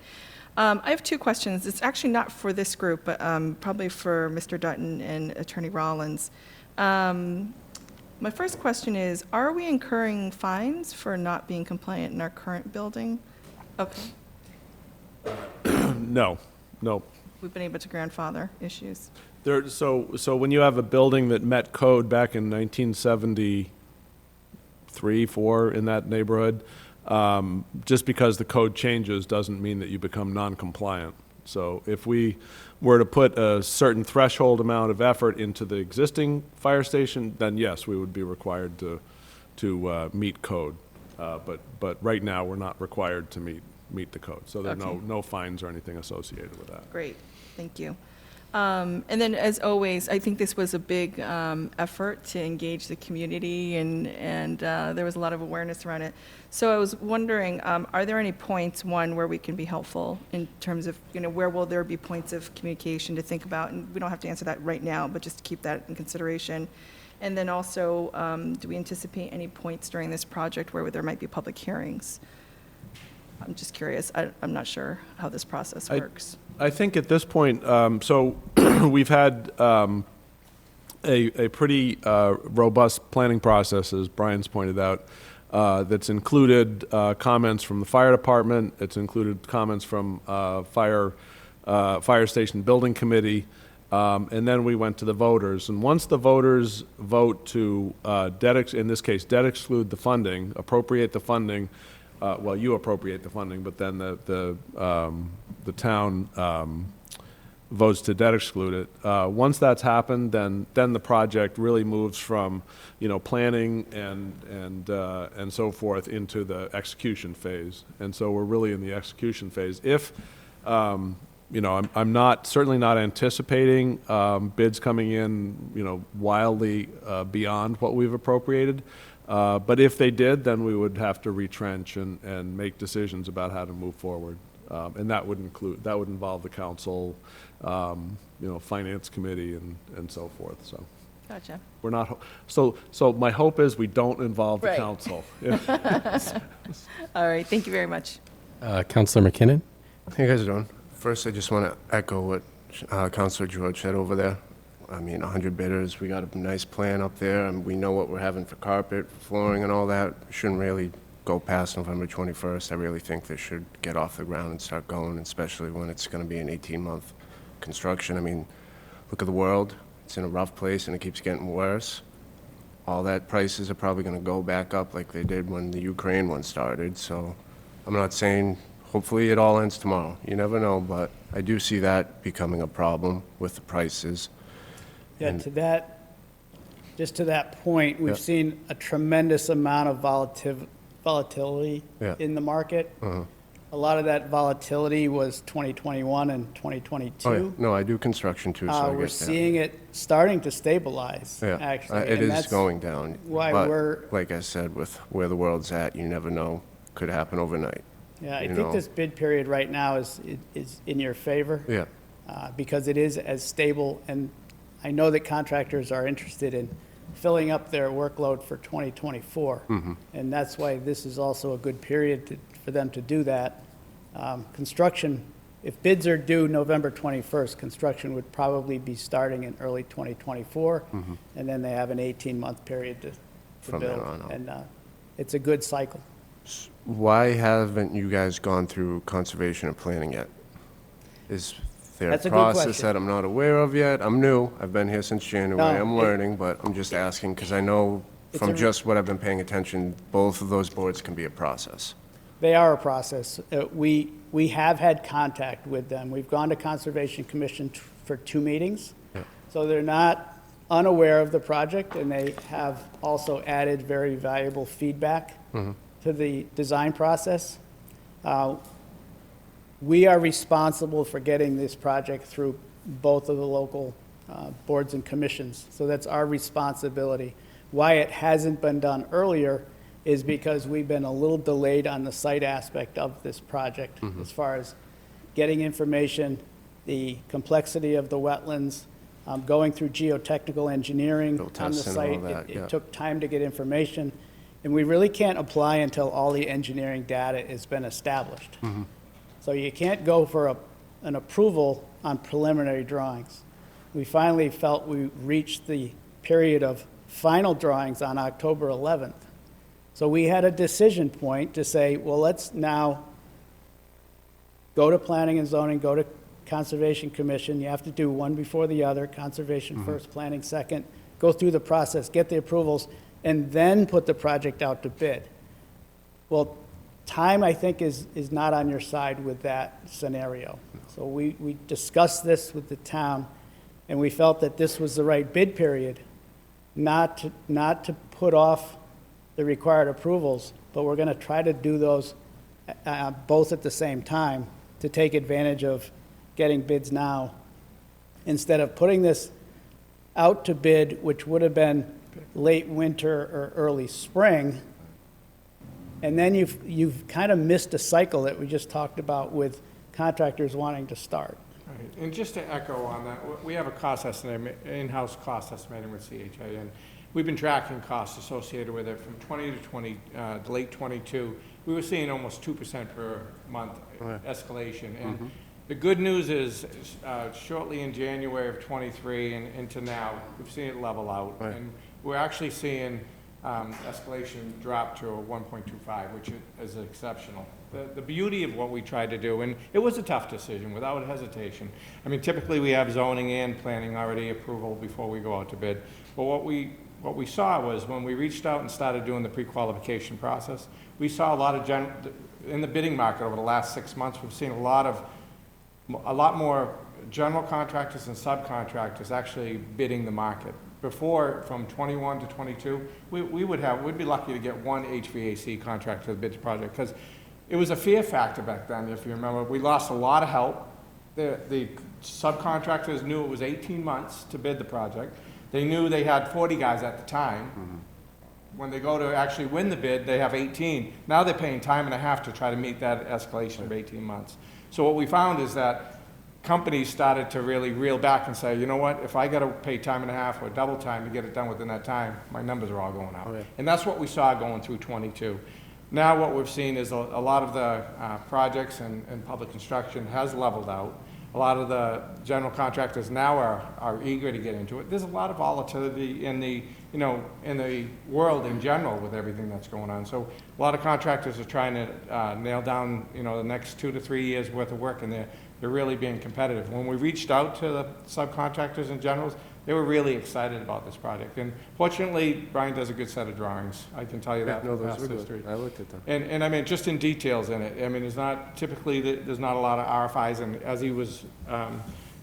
I have two questions. It's actually not for this group, but probably for Mr. Dutton and Attorney Rollins. My first question is, are we incurring fines for not being compliant in our current building? Okay,
No.
we've been able to grandfather issues.
So when you have a building that met code back in 1973, 4, in that neighborhood, just because the code changes doesn't mean that you become non-compliant. So if we were to put a certain threshold amount of effort into the existing fire station, then yes, we would be required to meet code. But right now, we're not required to meet the code. So there are
Okay.
no fines or anything associated with that.
Great, thank you. And then, as always, I think this was a big effort to engage the community, and there was a lot of awareness around it. So I was wondering, are there any points, one, where we can be helpful in terms of, where will there be points of communication to think about? And we don't have to answer that right now, but just to keep that in consideration. And then also, do we anticipate any points during this project where there might be public hearings? I'm just curious. I'm not sure how this process works.
I think at this point, so we've had a pretty robust planning process, as Brian's pointed out, that's included comments from the fire department. It's included comments from fire station building committee, And then we went to the voters. And once the voters vote to in this case, debt exclude the funding, appropriate the funding, well, you appropriate the funding, but then the town votes to debt exclude it. Once that's happened, then the project really moves from, planning and so forth into the execution phase. And so we're really in the execution phase. If, I'm certainly not anticipating bids coming in, wildly beyond what we've appropriated. But if they did, then we would have to retrench and make decisions about how to move forward. And that would involve the council, finance committee and so forth, so.
Gotcha.
We're not, so my hope is we don't involve the
Right.
council.
All right, thank you very much.
Counselor McKinnon?
How you guys doing? First, I just want to echo what Councilor George said over there. I mean, 100 bidders, we got a nice plan up there, and we know what we're having for carpet, flooring, and all that. Shouldn't really go past November 21st. I really think this should get off the ground and start going, especially when it's going to be an 18-month construction. I mean, look at the world. It's in a rough place, and it keeps getting worse. All that prices are probably going to go back up like they did when the Ukraine one started. So I'm not saying hopefully it all ends tomorrow. You never know, but I do see that becoming a problem with the prices.
Yeah,
And-
to that, just to that point, we've
Yeah.
seen a tremendous amount of volatility
Yeah.
in the market. A lot of that volatility was 2021 and 2022.
Oh, yeah. No, I do construction too, so I get
We're
that.
seeing it starting to stabilize,
Yeah,
actually.
it
and
is
that's
going down.
why
but
we're-
like I said, with where the world's at, you never know. Could happen overnight.
Yeah, I
you
think
know.
this bid period right now is in your favor.
Yeah.
Because it is as stable, and I know that contractors are interested in filling up their workload for 2024. And that's why this is also a good period for them to do that. Construction, if bids are due November 21st, construction would probably be starting in early 2024. And then they have an 18-month period to
From
build.
there on out.
And it's a good cycle.
Why haven't you guys gone through conservation and planning yet? Is there a
That's a good
process
question.
that I'm not aware of yet? I'm new. I've been here since January.
No,
I'm
it-
learning, but I'm just asking because I know
It's
from
a-
just what I've been paying attention, both of those boards can be a process.
They are a process. We have had contact with them. We've gone to Conservation Commission for 2 meetings.
Yeah.
So they're not unaware of the project, and they have also added very valuable feedback to the design process. We are responsible for getting this project through both of the local boards and commissions, so that's our responsibility. Why it hasn't been done earlier is because we've been a little delayed on the site aspect of this project, as far as getting information, the complexity of the wetlands, going through geotechnical engineering
Field
on the
testing and all
site.
that, yeah.
It took time to get information, and we really can't apply until all the engineering data has been established. So you can't go for an approval on preliminary drawings. We finally felt we reached the period of final drawings on October 11th. So we had a decision point to say, well, let's now go to Planning and Zoning, go to Conservation Commission. You have to do one before the other, Conservation first, Planning second, go through the process, get the approvals, and then put the project out to bid. Well, time, I think, is not on your side with that scenario. So we discussed this with the town, and we felt that this was the right bid period, not to put off the required approvals, but we're going to try to do those both at the same time to take advantage of getting bids now, instead of putting this out to bid, which would have been late winter or early spring. And then you've kind of missed a cycle that we just talked about with contractors wanting to start.
Right. And just to echo on that, we have a cost estimate, in-house cost estimating with CHA, and we've been tracking costs associated with it from 20 to late 22. We were seeing almost 2% per month escalation. And the good news is, shortly in January of 23 and into now, we've seen it level out.
Right.
And we're actually seeing escalation dropped to a 1.25, which is exceptional. The beauty of what we tried to do, and it was a tough decision, without hesitation. I mean, typically, we have zoning and planning already approval before we go out to bid. But what we saw was, when we reached out and started doing the pre-qualification process, we saw a lot of in the bidding market over the last 6 months, we've seen a lot more general contractors and subcontractors actually bidding the market. Before, from 21 to 22, we'd be lucky to get one HVAC contractor to bid the project, because it was a fear factor back then, if you remember. We lost a lot of help. The subcontractors knew it was 18 months to bid the project. They knew they had 40 guys at the time. When they go to actually win the bid, they have 18. Now they're paying time and a half to try to meet that escalation of 18 months. So what we found is that companies started to really reel back and say, you know what, if I got to pay time and a half or double time to get it done within that time, my numbers are all going up.
Okay.
And that's what we saw going through 22. Now what we've seen is a lot of the projects and public construction has leveled out. A lot of the general contractors now are eager to get into it. There's a lot of volatility in the world in general with everything that's going on. So a lot of contractors are trying to nail down, the next 2 to 3 years worth of work, and they're really being competitive. When we reached out to the subcontractors and generals, they were really excited about this project. And fortunately, Brian does a good set of drawings. I can tell you that
No,
from
those
past
were
history.
good. I looked at them.
And I mean, just in details in it. I mean, there's not a lot of RFIs, and as he was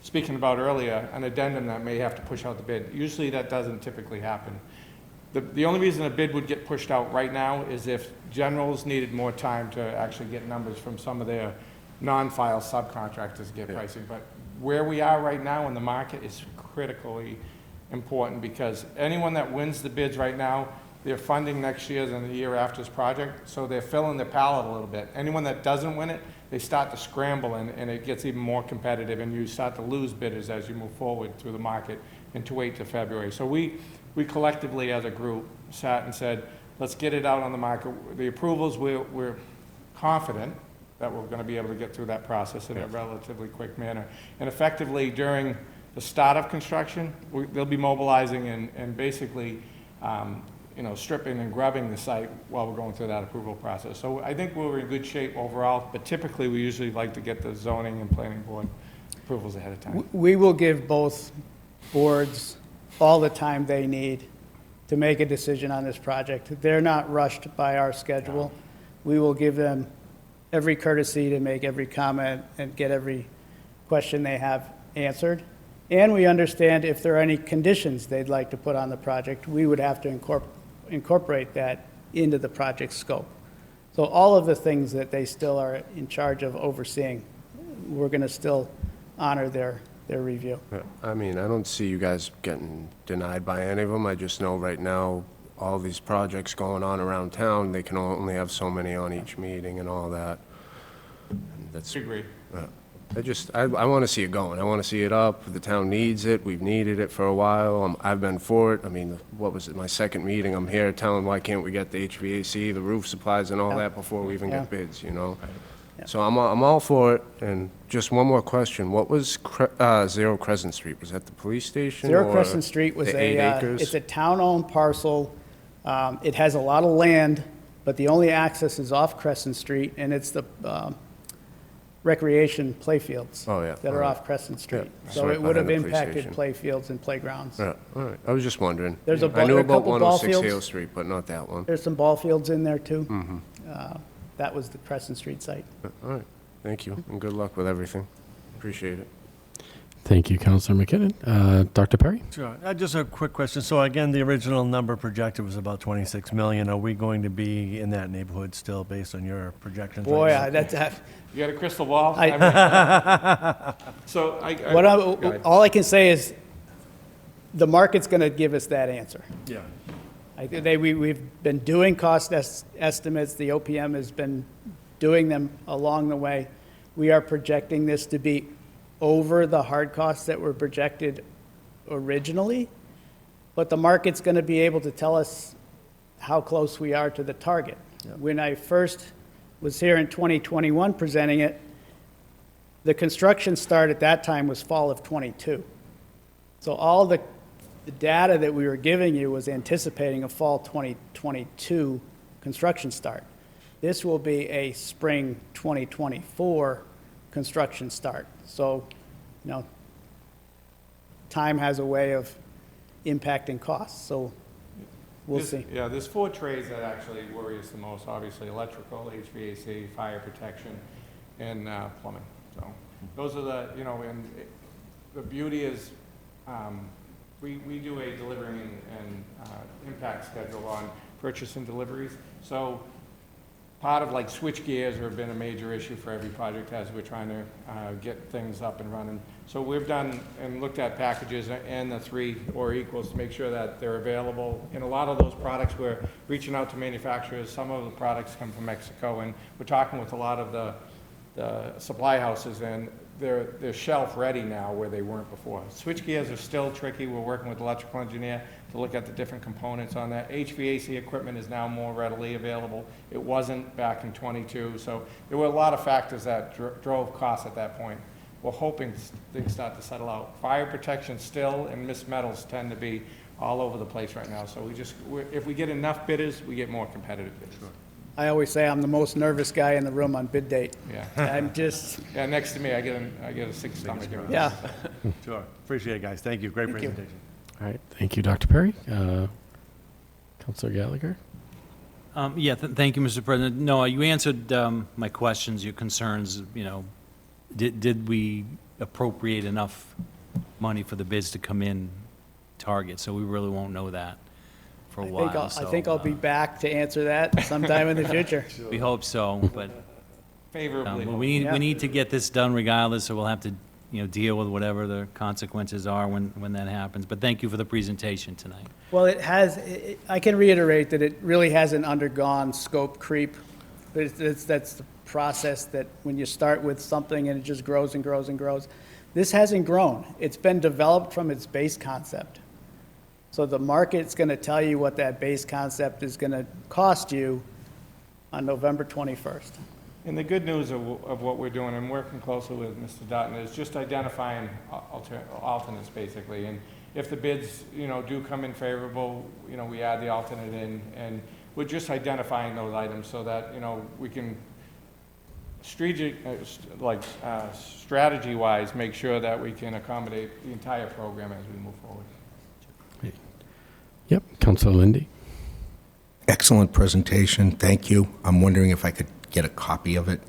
speaking about earlier, an addendum that may have to push out the bid. Usually that doesn't typically happen. The only reason a bid would get pushed out right now is if generals needed more time to actually get numbers from some of their non-file subcontractors to get pricing. But where we are right now in the market is critically important, because anyone that wins the bids right now, they're funding next year's and the year after's project, so they're filling their palette a little bit. Anyone that doesn't win it, they start to scramble, and it gets even more competitive, and you start to lose bidders as you move forward through the market into 8 to February. So we collectively as a group sat and said, let's get it out on the market. The approvals, we're confident that we're going to be able to get through that process in a relatively quick manner. And effectively, during the start of construction, they'll be mobilizing and basically, stripping and grubbing the site while we're going through that approval process. So I think we're in good shape overall, but typically we usually like to get the zoning and planning board approvals ahead of time.
We will give both boards all the time they need to make a decision on this project. They're not rushed by our schedule. We will give them every courtesy to make every comment and get every question they have answered. And we understand if there are any conditions they'd like to put on the project, we would have to incorporate that into the project scope. So all of the things that they still are in charge of overseeing, we're going to still honor their review.
I mean, I don't see you guys getting denied by any of them. I just know right now, all these projects going on around town, they can only have so many on each meeting and all that. And that's,
I agree.
I want to see it going. I want to see it up. The town needs it. We've needed it for a while. I've been for it. I mean, what was it, my second meeting? I'm here telling why can't we get the HVAC, the roof supplies and all that before we even get bids, So I'm all for it. And just one more question. What was Zero Crescent Street? Was that the police station?
Zero
or
Crescent Street was
the 8 acres?
it's a town-owned parcel. It has a lot of land, but the only access is off Crescent Street, and it's the recreation playfields that are off Crescent Street.
Yeah,
So
right
it would have
behind the police
impacted
station.
playfields and playgrounds.
Yeah, all right. I was just wondering.
There's a
I knew
a
about
couple ball
106 Hale
fields.
Street, but not that one.
There's some ball fields in there, too. That was the Crescent Street site.
All right. Thank you, and good luck with everything. Appreciate it.
Thank you, Councilor McKinnon. Dr. Perry?
Sure. Just a quick question. So again, the original number projected was about 26 million. Are we going to be in that neighborhood still based on your projections?
Boy,
right now?
You got a crystal ball? So
all I can say is, the market's going to give us that answer.
Yeah.
We've been doing cost estimates. The OPM has been doing them along the way. We are projecting this to be over the hard costs that were projected originally, but the market's going to be able to tell us how close we are to the target. When I first was here in 2021 presenting it, the construction start at that time was fall of '22. So all the The data that we were giving you was anticipating a fall 2022 construction start. This will be a spring 2024 construction start. So, time has a way of impacting costs, so we'll see.
Yeah, there's 4 trades that actually worry us the most, obviously, electrical, HVAC, fire protection, and plumbing. So those are the, and the beauty is, we do a delivery and impact schedule on purchase and deliveries. So part of like switch gears have been a major issue for every project as we're trying to get things up and running. So we've done and looked at packages and the 3 or equals to make sure that they're available. In a lot of those products, we're reaching out to manufacturers. Some of the products come from Mexico, and we're talking with a lot of the supply houses, and they're shelf ready now where they weren't before. Switch gears are still tricky. We're working with the electrical engineer to look at the different components on that. HVAC equipment is now more readily available. It wasn't back in '22, so there were a lot of factors that drove costs at that point. We're hoping things start to settle out. Fire protection still and missed metals tend to be all over the place right now. So if we get enough bidders, we get more competitive bidders. Sure.
I always say I'm the most nervous guy in the room on bid date.
Yeah.
I'm just,
Yeah, next to me, I get a sick stomach.
yeah.
Sure. Appreciate it, guys. Thank you. Great
Thank you.
presentation.
All right, thank you, Dr. Perry. Counselor Gallagher?
Thank you, Mr. President. No, you answered my questions, your concerns, did we appropriate enough money for the bids to come in target? So we really won't know that for a while.
I think I'll be back to answer that sometime in the future.
We hope so, but
Favorably.
we need to get this done regardless, so we'll have to, deal with whatever the consequences are when that happens. But thank you for the presentation tonight.
Well, I can reiterate that it really hasn't undergone scope creep. That's the process that when you start with something and it just grows and grows and grows. This hasn't grown. It's been developed from its base concept. So the market's going to tell you what that base concept is going to cost you on November 21st.
And the good news of what we're doing and working closely with Mr. Dutton is just identifying alternates, basically. And if the bids, do come in favorable, we add the alternate in, and we're just identifying those items so that, we can strategy-wise make sure that we can accommodate the entire program as we move forward.
Yep, Counselor Lindy?
Excellent presentation, thank you. I'm wondering if I could get a copy of it?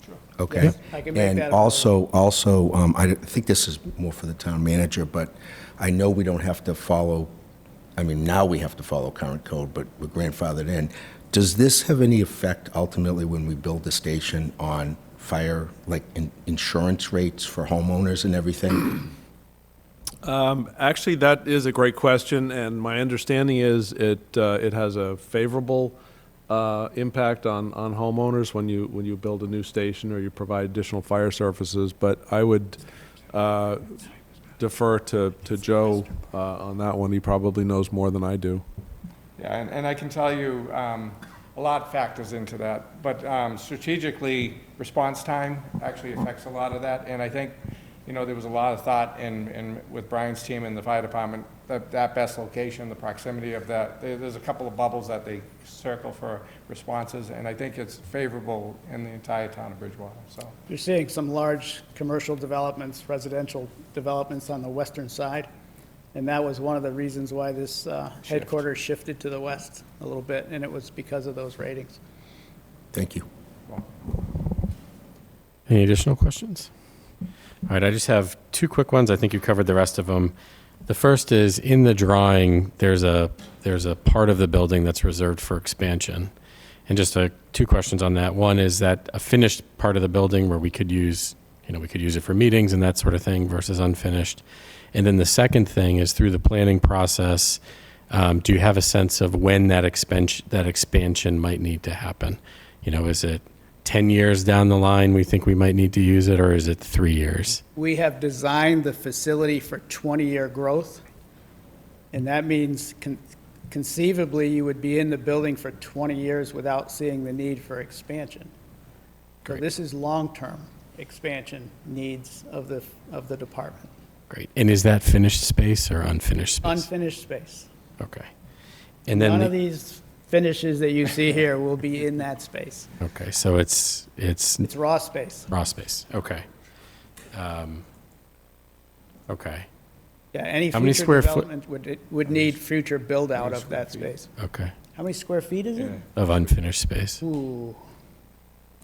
Sure.
Okay.
Yes, I can make
And
that
also, I think this is more for the town manager, but I know we don't have to follow, now we have to follow current code, but we're grandfathered in. Does this have any effect ultimately when we build the station on fire, like insurance rates for homeowners and everything?
Actually, that is a great question, and my understanding is it has a favorable impact on homeowners when you build a new station or you provide additional fire services. But I would defer to Joe on that one. He probably knows more than I do.
Yeah, and I can tell you, a lot factors into that, but strategically, response time actually affects a lot of that, and I think, there was a lot of thought in with Brian's team in the fire department, that best location, the proximity of that. There's a couple of bubbles that they circle for responses, and I think it's favorable in the entire town of Bridgewater, so.
You're seeing some large commercial developments, residential developments on the western side, and that was one of the reasons why this headquarters shifted to the west a little bit, and it was because of those ratings.
Thank you.
Any additional questions? All right, I just have 2 quick ones. I think you covered the rest of them. The first is, in the drawing, there's a part of the building that's reserved for expansion. And just 2 questions on that. One, is that a finished part of the building where we could use it for meetings and that sort of thing versus unfinished? And then the second thing is, through the planning process, do you have a sense of when that expansion might need to happen? Is it 10 years down the line we think we might need to use it, or is it 3 years?
We have designed the facility for 20-year growth, and that means conceivably you would be in the building for 20 years without seeing the need for expansion. So
Great.
this is long-term expansion needs of the department.
Great. And is that finished space or unfinished space?
Unfinished space.
Okay. And then,
None of these finishes that you see here will be in that space.
okay, so it's
It's raw space.
raw space. Okay. Okay,
Yeah, any
How many
future
square foot-
development would need future build-out of that space.
okay.
How many square feet is it?
Of unfinished space.
Ooh,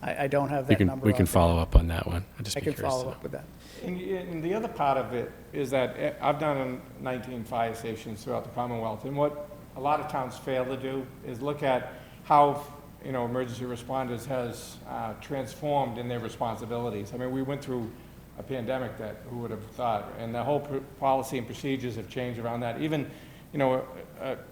I don't have
We
that
can,
number.
we can
off.
follow up on that one. I'd just
I
be
can
curious to
follow
know.
up with that.
And the other part of it is that I've done 19 fire stations throughout the Commonwealth, and what a lot of towns fail to do is look at how, emergency responders has transformed in their responsibilities. I mean, we went through a pandemic that, who would have thought, and the whole policy and procedures have changed around that. Even,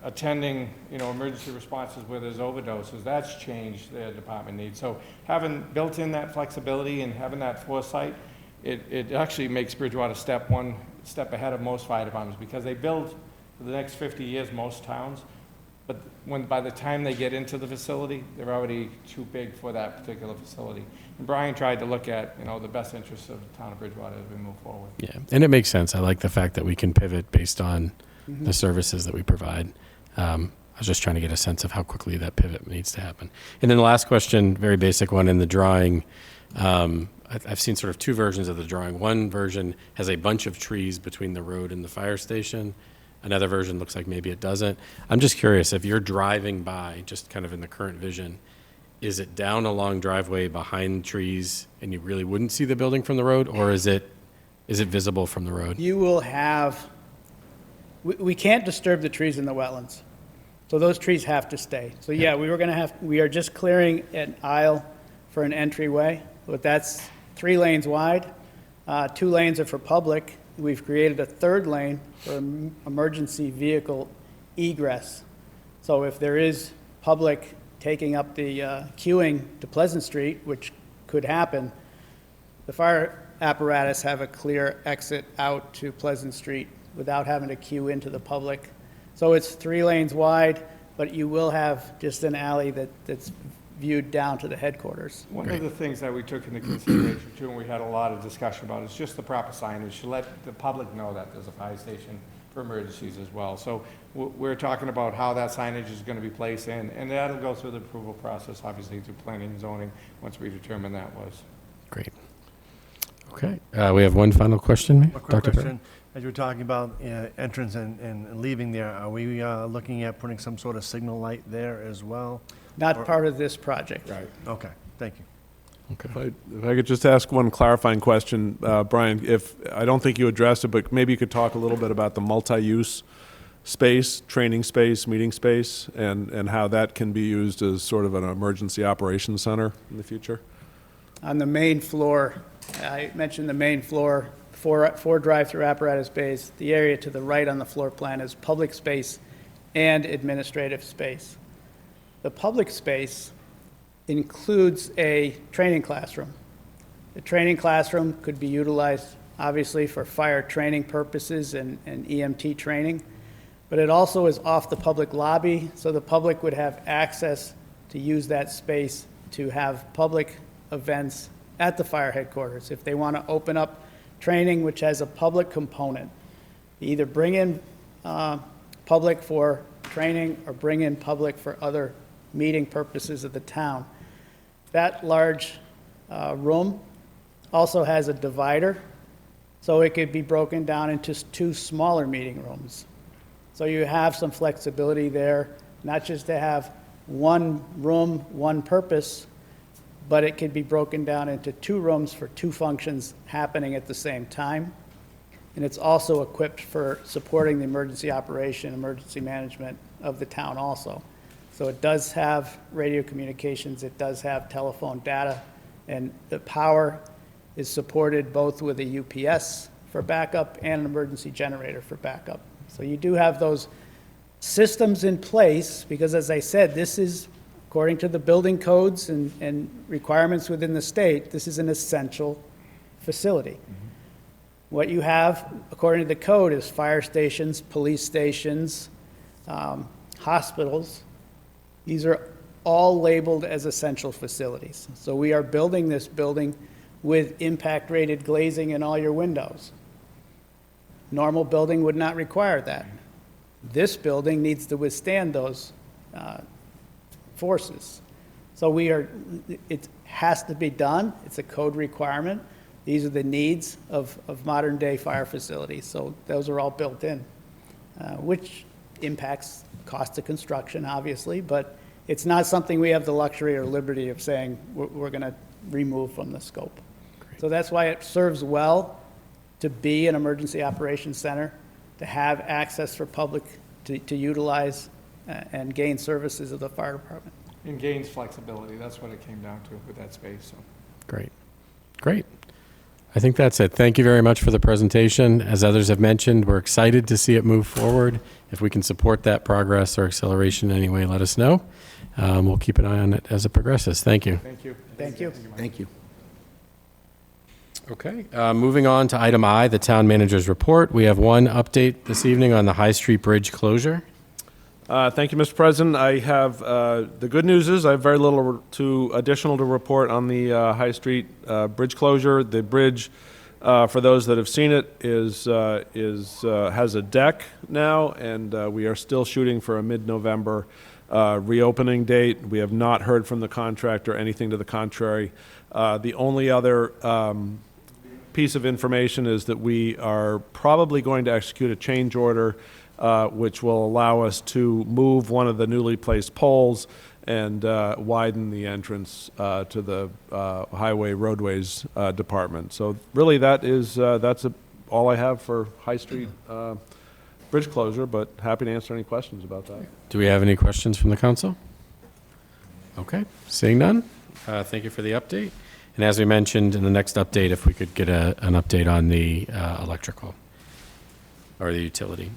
attending, emergency responses where there's overdoses, that's changed their department needs. So having built in that flexibility and having that foresight, it actually makes Bridgewater one step ahead of most fire departments, because they build for the next 50 years, most towns, but by the time they get into the facility, they're already too big for that particular facility. And Brian tried to look at, the best interests of the town of Bridgewater as we move forward.
Yeah, and it makes sense. I like the fact that we can pivot based on the services that we provide. I was just trying to get a sense of how quickly that pivot needs to happen. And then the last question, very basic one, in the drawing, I've seen sort of two versions of the drawing. One version has a bunch of trees between the road and the fire station. Another version looks like maybe it doesn't. I'm just curious, if you're driving by, just kind of in the current vision, is it down a long driveway behind trees and you really wouldn't see the building from the road, or is it visible from the road?
You will have, we can't disturb the trees in the wetlands. So those trees have to stay. So yeah, we are just clearing an aisle for an entryway, but that's 3 lanes wide. 2 lanes are for public. We've created a 3rd lane for emergency vehicle egress. So if there is public taking up the queuing to Pleasant Street, which could happen, the fire apparatus have a clear exit out to Pleasant Street without having to queue into the public. So it's 3 lanes wide, but you will have just an alley that's viewed down to the headquarters.
One of the things that we took into consideration too, and we had a lot of discussion about, is just the proper signage to let the public know that there's a fire station for emergencies as well. So we're talking about how that signage is going to be placed in, and that'll go through the approval process, obviously through planning and zoning, once we determine that was.
Great. Okay, we have one final question,
A quick
Dr. Perry?
question. As you were talking about entrance and leaving there, are we looking at putting some sort of signal light there as well?
Not part of this project.
Right.
Okay, thank you.
Okay.
If I could just ask one clarifying question, Brian, I don't think you addressed it, but maybe you could talk a little bit about the multi-use space, training space, meeting space, and how that can be used as sort of an emergency operations center in the future?
On the main floor, I mentioned the main floor, 4 drive-through apparatus bays. The area to the right on the floor plan is public space and administrative space. The public space includes a training classroom. The training classroom could be utilized, obviously, for fire training purposes and EMT training, but it also is off the public lobby, so the public would have access to use that space to have public events at the fire headquarters. If they want to open up training which has a public component, either bring in public for training or bring in public for other meeting purposes of the town. That large room also has a divider, so it could be broken down into 2 smaller meeting rooms. So you have some flexibility there, not just to have one room, one purpose, but it could be broken down into 2 rooms for 2 functions happening at the same time. And it's also equipped for supporting the emergency operation, emergency management of the town also. So it does have radio communications, it does have telephone data, and the power is supported both with a UPS for backup and an emergency generator for backup. So you do have those systems in place, because as I said, this is, according to the building codes and requirements within the state, this is an essential facility. What you have, according to the code, is fire stations, police stations, hospitals. These are all labeled as essential facilities. So we are building this building with impact-rated glazing in all your windows. Normal building would not require that. This building needs to withstand those forces. So it has to be done. It's a code requirement. These are the needs of modern-day fire facilities. So those are all built in, which impacts cost of construction, obviously, but it's not something we have the luxury or liberty of saying we're going to remove from the scope. So that's why it serves well to be an emergency operations center, to have access for public to utilize and gain services of the fire department.
And gains flexibility, that's what it came down to with that space, so.
Great. Great. I think that's it. Thank you very much for the presentation. As others have mentioned, we're excited to see it move forward. If we can support that progress or acceleration in any way, let us know. We'll keep an eye on it as it progresses. Thank you.
Thank you.
Thank you.
Thank you.
Okay, moving on to item I, the town manager's report. We have one update this evening on the High Street Bridge closure.
Thank you, Mr. President. I have, the good news is I have very little additional to report on the High Street bridge closure. The bridge, for those that have seen it, has a deck now, and we are still shooting for a mid-November reopening date. We have not heard from the contractor anything to the contrary. The only other piece of information is that we are probably going to execute a change order which will allow us to move one of the newly placed poles and widen the entrance to the Highway Roadways Department. So really that's all I have for High Street bridge closure, but happy to answer any questions about that.
Do we have any questions from the council? Okay, seeing none. Thank you for the update. And as we mentioned in the next update, if we could get an update on the electrical or the utility.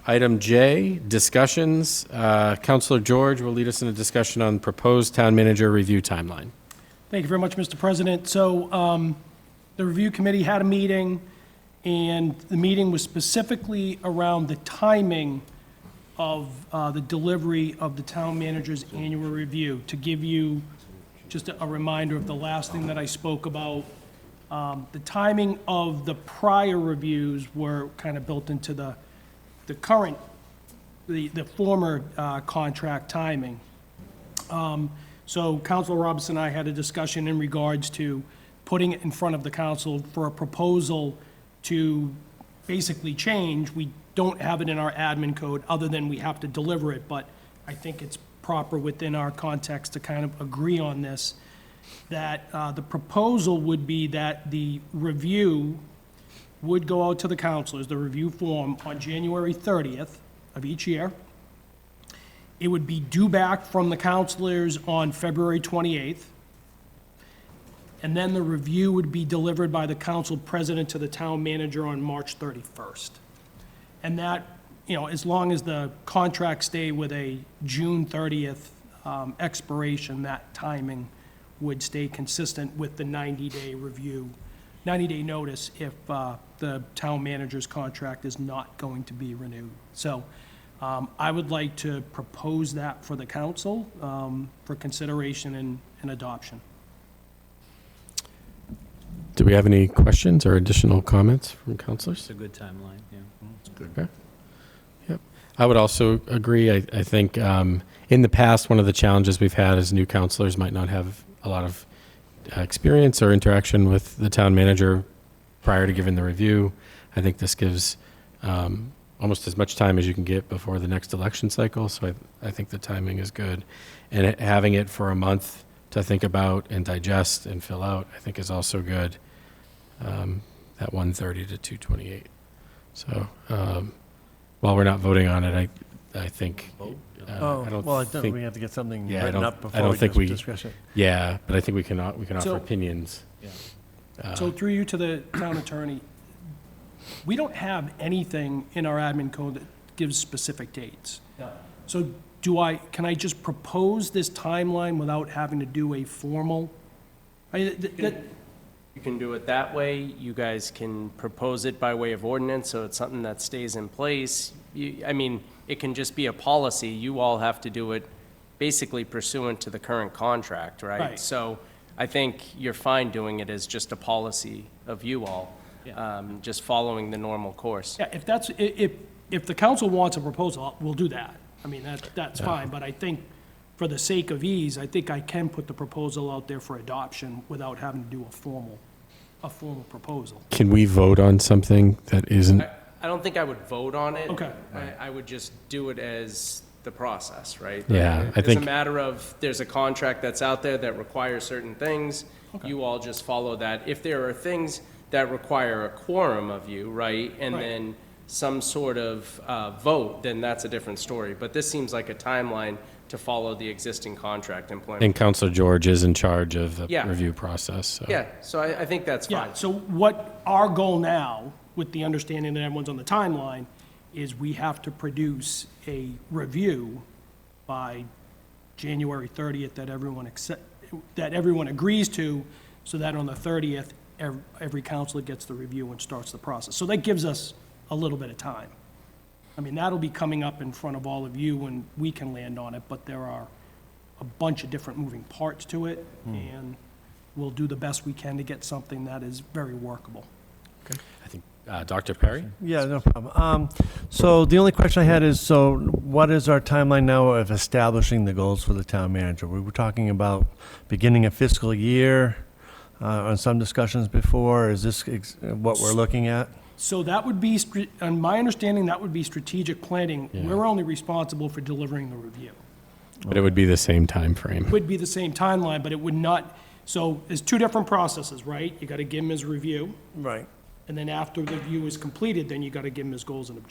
Item J, discussions. Councilor George will lead us in a discussion on proposed town manager review timeline.
Thank you very much, Mr. President. So the review committee had a meeting, and the meeting was specifically around the timing of the delivery of the town manager's annual review. To give you just a reminder of the last thing that I spoke about, the timing of the prior reviews were kind of built into the current, the former contract timing. So Councilor Robinson and I had a discussion in regards to putting it in front of the council for a proposal to basically change. We don't have it in our admin code, other than we have to deliver it, but I think it's proper within our context to kind of agree on this, that the proposal would be that the review would go out to the councilors, the review form, on January 30th of each year. It would be due back from the councilors on February 28th. And then the review would be delivered by the council president to the town manager on March 31st. And that, as long as the contracts stay with a June 30th expiration, that timing would stay consistent with the 90-day review, 90-day notice if the town manager's contract is not going to be renewed. So I would like to propose that for the council for consideration and adoption.
Do we have any questions or additional comments from councilors?
It's a good timeline, yeah.
Okay. Yep. I would also agree. I think in the past, one of the challenges we've had is new councilors might not have a lot of experience or interaction with the town manager prior to giving the review. I think this gives almost as much time as you can get before the next election cycle, so I think the timing is good. And having it for a month to think about and digest and fill out, I think is also good, at 1:30 to 2:28. So while we're not voting on it, I think, I don't think
we have to get something
Yeah, I
written
don't-
up
I
before
don't
we
think
just
we-
discuss it.
yeah, but I think we can offer
So-
opinions.
So through you to the town attorney, we don't have anything in our admin code that gives specific dates. So can I just propose this timeline without having to do a formal?
You can do it that way. You guys can propose it by way of ordinance, so it's something that stays in place. It can just be a policy. You all have to do it basically pursuant to the current contract, right?
Right.
So I think you're fine doing it as just a policy of you all. just following the normal course.
Yeah, if that's, if the council wants a proposal, we'll do that. I mean, that's fine, but I think for the sake of ease, I think I can put the proposal out there for adoption without having to do a formal proposal.
Can we vote on something that isn't?
I don't think I would vote on it.
Okay.
I would just do it as the process, right?
Yeah, I
It's
think-
a matter of, there's a contract that's out there that requires certain things. You all just follow that. If there are things that require a quorum of you, right, and
Right.
then some sort of vote, then that's a different story. But this seems like a timeline to follow the existing contract employment.
And Counselor George is in charge of the
Yeah.
review process, so.
Yeah, so I think that's fine.
Yeah, so what our goal now, with the understanding that everyone's on the timeline, is we have to produce a review by January 30th that everyone agrees to, so that on the 30th, every counselor gets the review and starts the process. So that gives us a little bit of time. I mean, that'll be coming up in front of all of you, and we can land on it, but there are a bunch of different moving parts to it, and we'll do the best we can to get something that is very workable.
I think, Dr. Perry?
Yeah, no problem. So the only question I had is, so what is our timeline now of establishing the goals for the town manager? We were talking about beginning of fiscal year on some discussions before. Is this what we're looking at?
So that would be, on my understanding, that would be strategic planning.
Yeah.
We're only responsible for delivering the review.
But it would be the same time frame.
Would be the same timeline, but it would not, so there's two different processes, right? You gotta give him his review,
Right.
and then after the review is completed, then you gotta give him his goals and,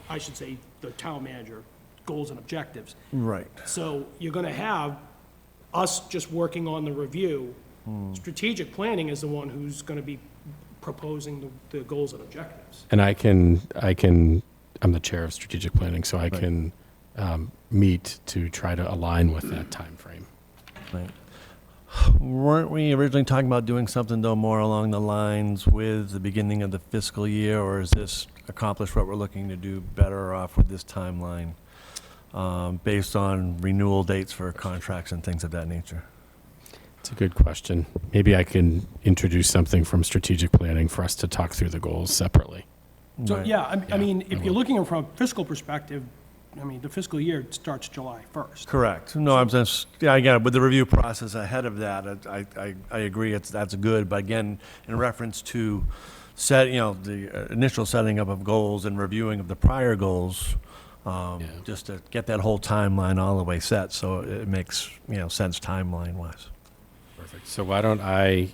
I should say, the town manager, goals and objectives.
Right.
So you're gonna have us just working on the review. Strategic planning is the one who's gonna be proposing the goals and objectives.
And I'm the chair of strategic planning, so I can meet to try to align with that time frame.
Right. Weren't we originally talking about doing something, though, more along the lines with the beginning of the fiscal year, or is this accomplish what we're looking to do better off with this timeline, based on renewal dates for contracts and things of that nature?
It's a good question. Maybe I can introduce something from strategic planning for us to talk through the goals separately.
So,
Right.
yeah, I mean,
I
if you're looking from a fiscal perspective, I mean, the fiscal year starts July 1st.
Correct. No, I'm just, yeah, again, with the review process ahead of that, I agree, that's good, but again, in reference to the initial setting up of goals and reviewing of the prior goals, just to get that whole timeline all the way set, so it makes, sense timeline-wise.
Perfect. So why don't I,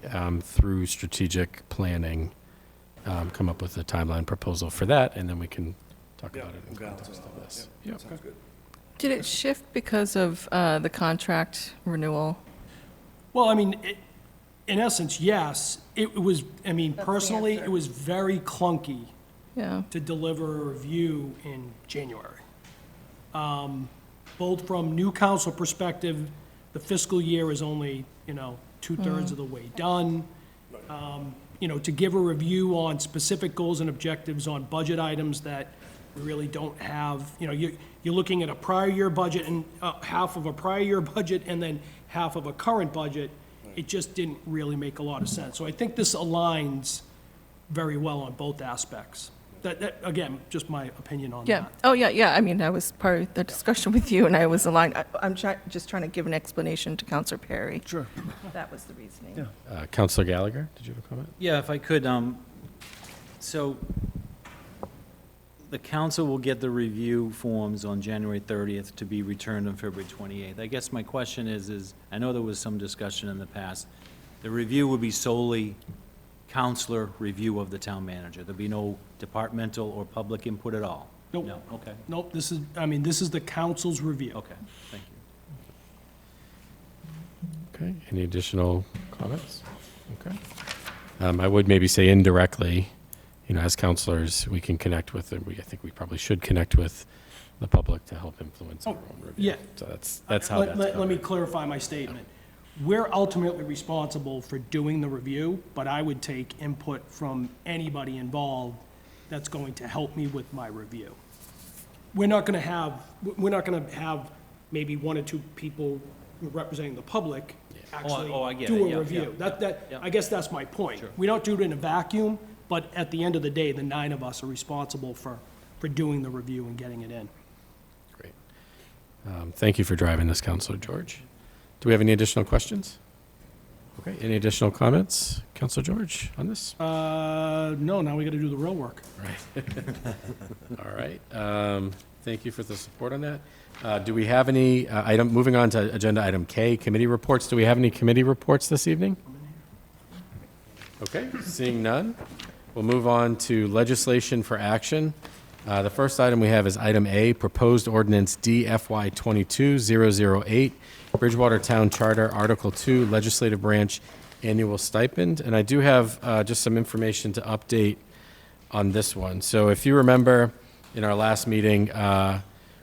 through strategic planning, come up with a timeline proposal for that, and then we can talk about it in context of this. Yeah.
Did it shift because of the contract renewal?
Well, I mean, in essence, yes. It was, I mean, personally, it was very clunky
Yeah.
to deliver a review in January. Both from new council perspective, the fiscal year is only, two-thirds of the way done. To give a review on specific goals and objectives on budget items that we really don't have, you're looking at a prior year budget and half of a prior year budget and then half of a current budget. It just didn't really make a lot of sense. So I think this aligns very well on both aspects. That again, just my opinion on
Yeah.
that.
Oh, yeah. I mean, I was part of the discussion with you, and I was aligned. I'm just trying to give an explanation to Counselor Perry.
Sure.
That was the reasoning.
Yeah.
Counselor Gallagher, did you have a comment?
Yeah, if I could, so the council will get the review forms on January 30th to be returned on February 28th. I guess my question is I know there was some discussion in the past. The review would be solely counselor review of the town manager. There'd be no departmental or public input at all?
Nope.
No, okay,
Nope, this is the council's review.
okay, thank you.
Okay, any additional comments? Okay. I would maybe say indirectly, as counselors, we can connect with, I think we probably should connect with the public to help influence our own review.
yeah.
So that's how that's
Let me
covered.
clarify my statement. We're ultimately responsible for doing the review, but I would take input from anybody involved that's going to help me with my review. We're not gonna have maybe one or two people representing the public
Oh, I
actually
get
do
it. Yeah,
a review.
yeah, yeah.
I guess that's my point. We don't do it in a vacuum. But at the end of the day, the 9 of us are responsible for doing the review and getting it in.
Great. Thank you for driving this, Counselor George. Do we have any additional questions? Okay, any additional comments, Counselor George, on this?
No, now we got to do the real work.
Right. All right. Thank you for the support on that. Do we have any moving on to agenda item K, committee reports. Do we have any committee reports this evening? Okay, seeing none, we'll move on to legislation for action. The first item we have is item A, proposed ordinance DFY 22-008, Bridgewater Town Charter, Article 2, Legislative Branch Annual Stipend. And I do have just some information to update on this one. So if you remember, in our last meeting,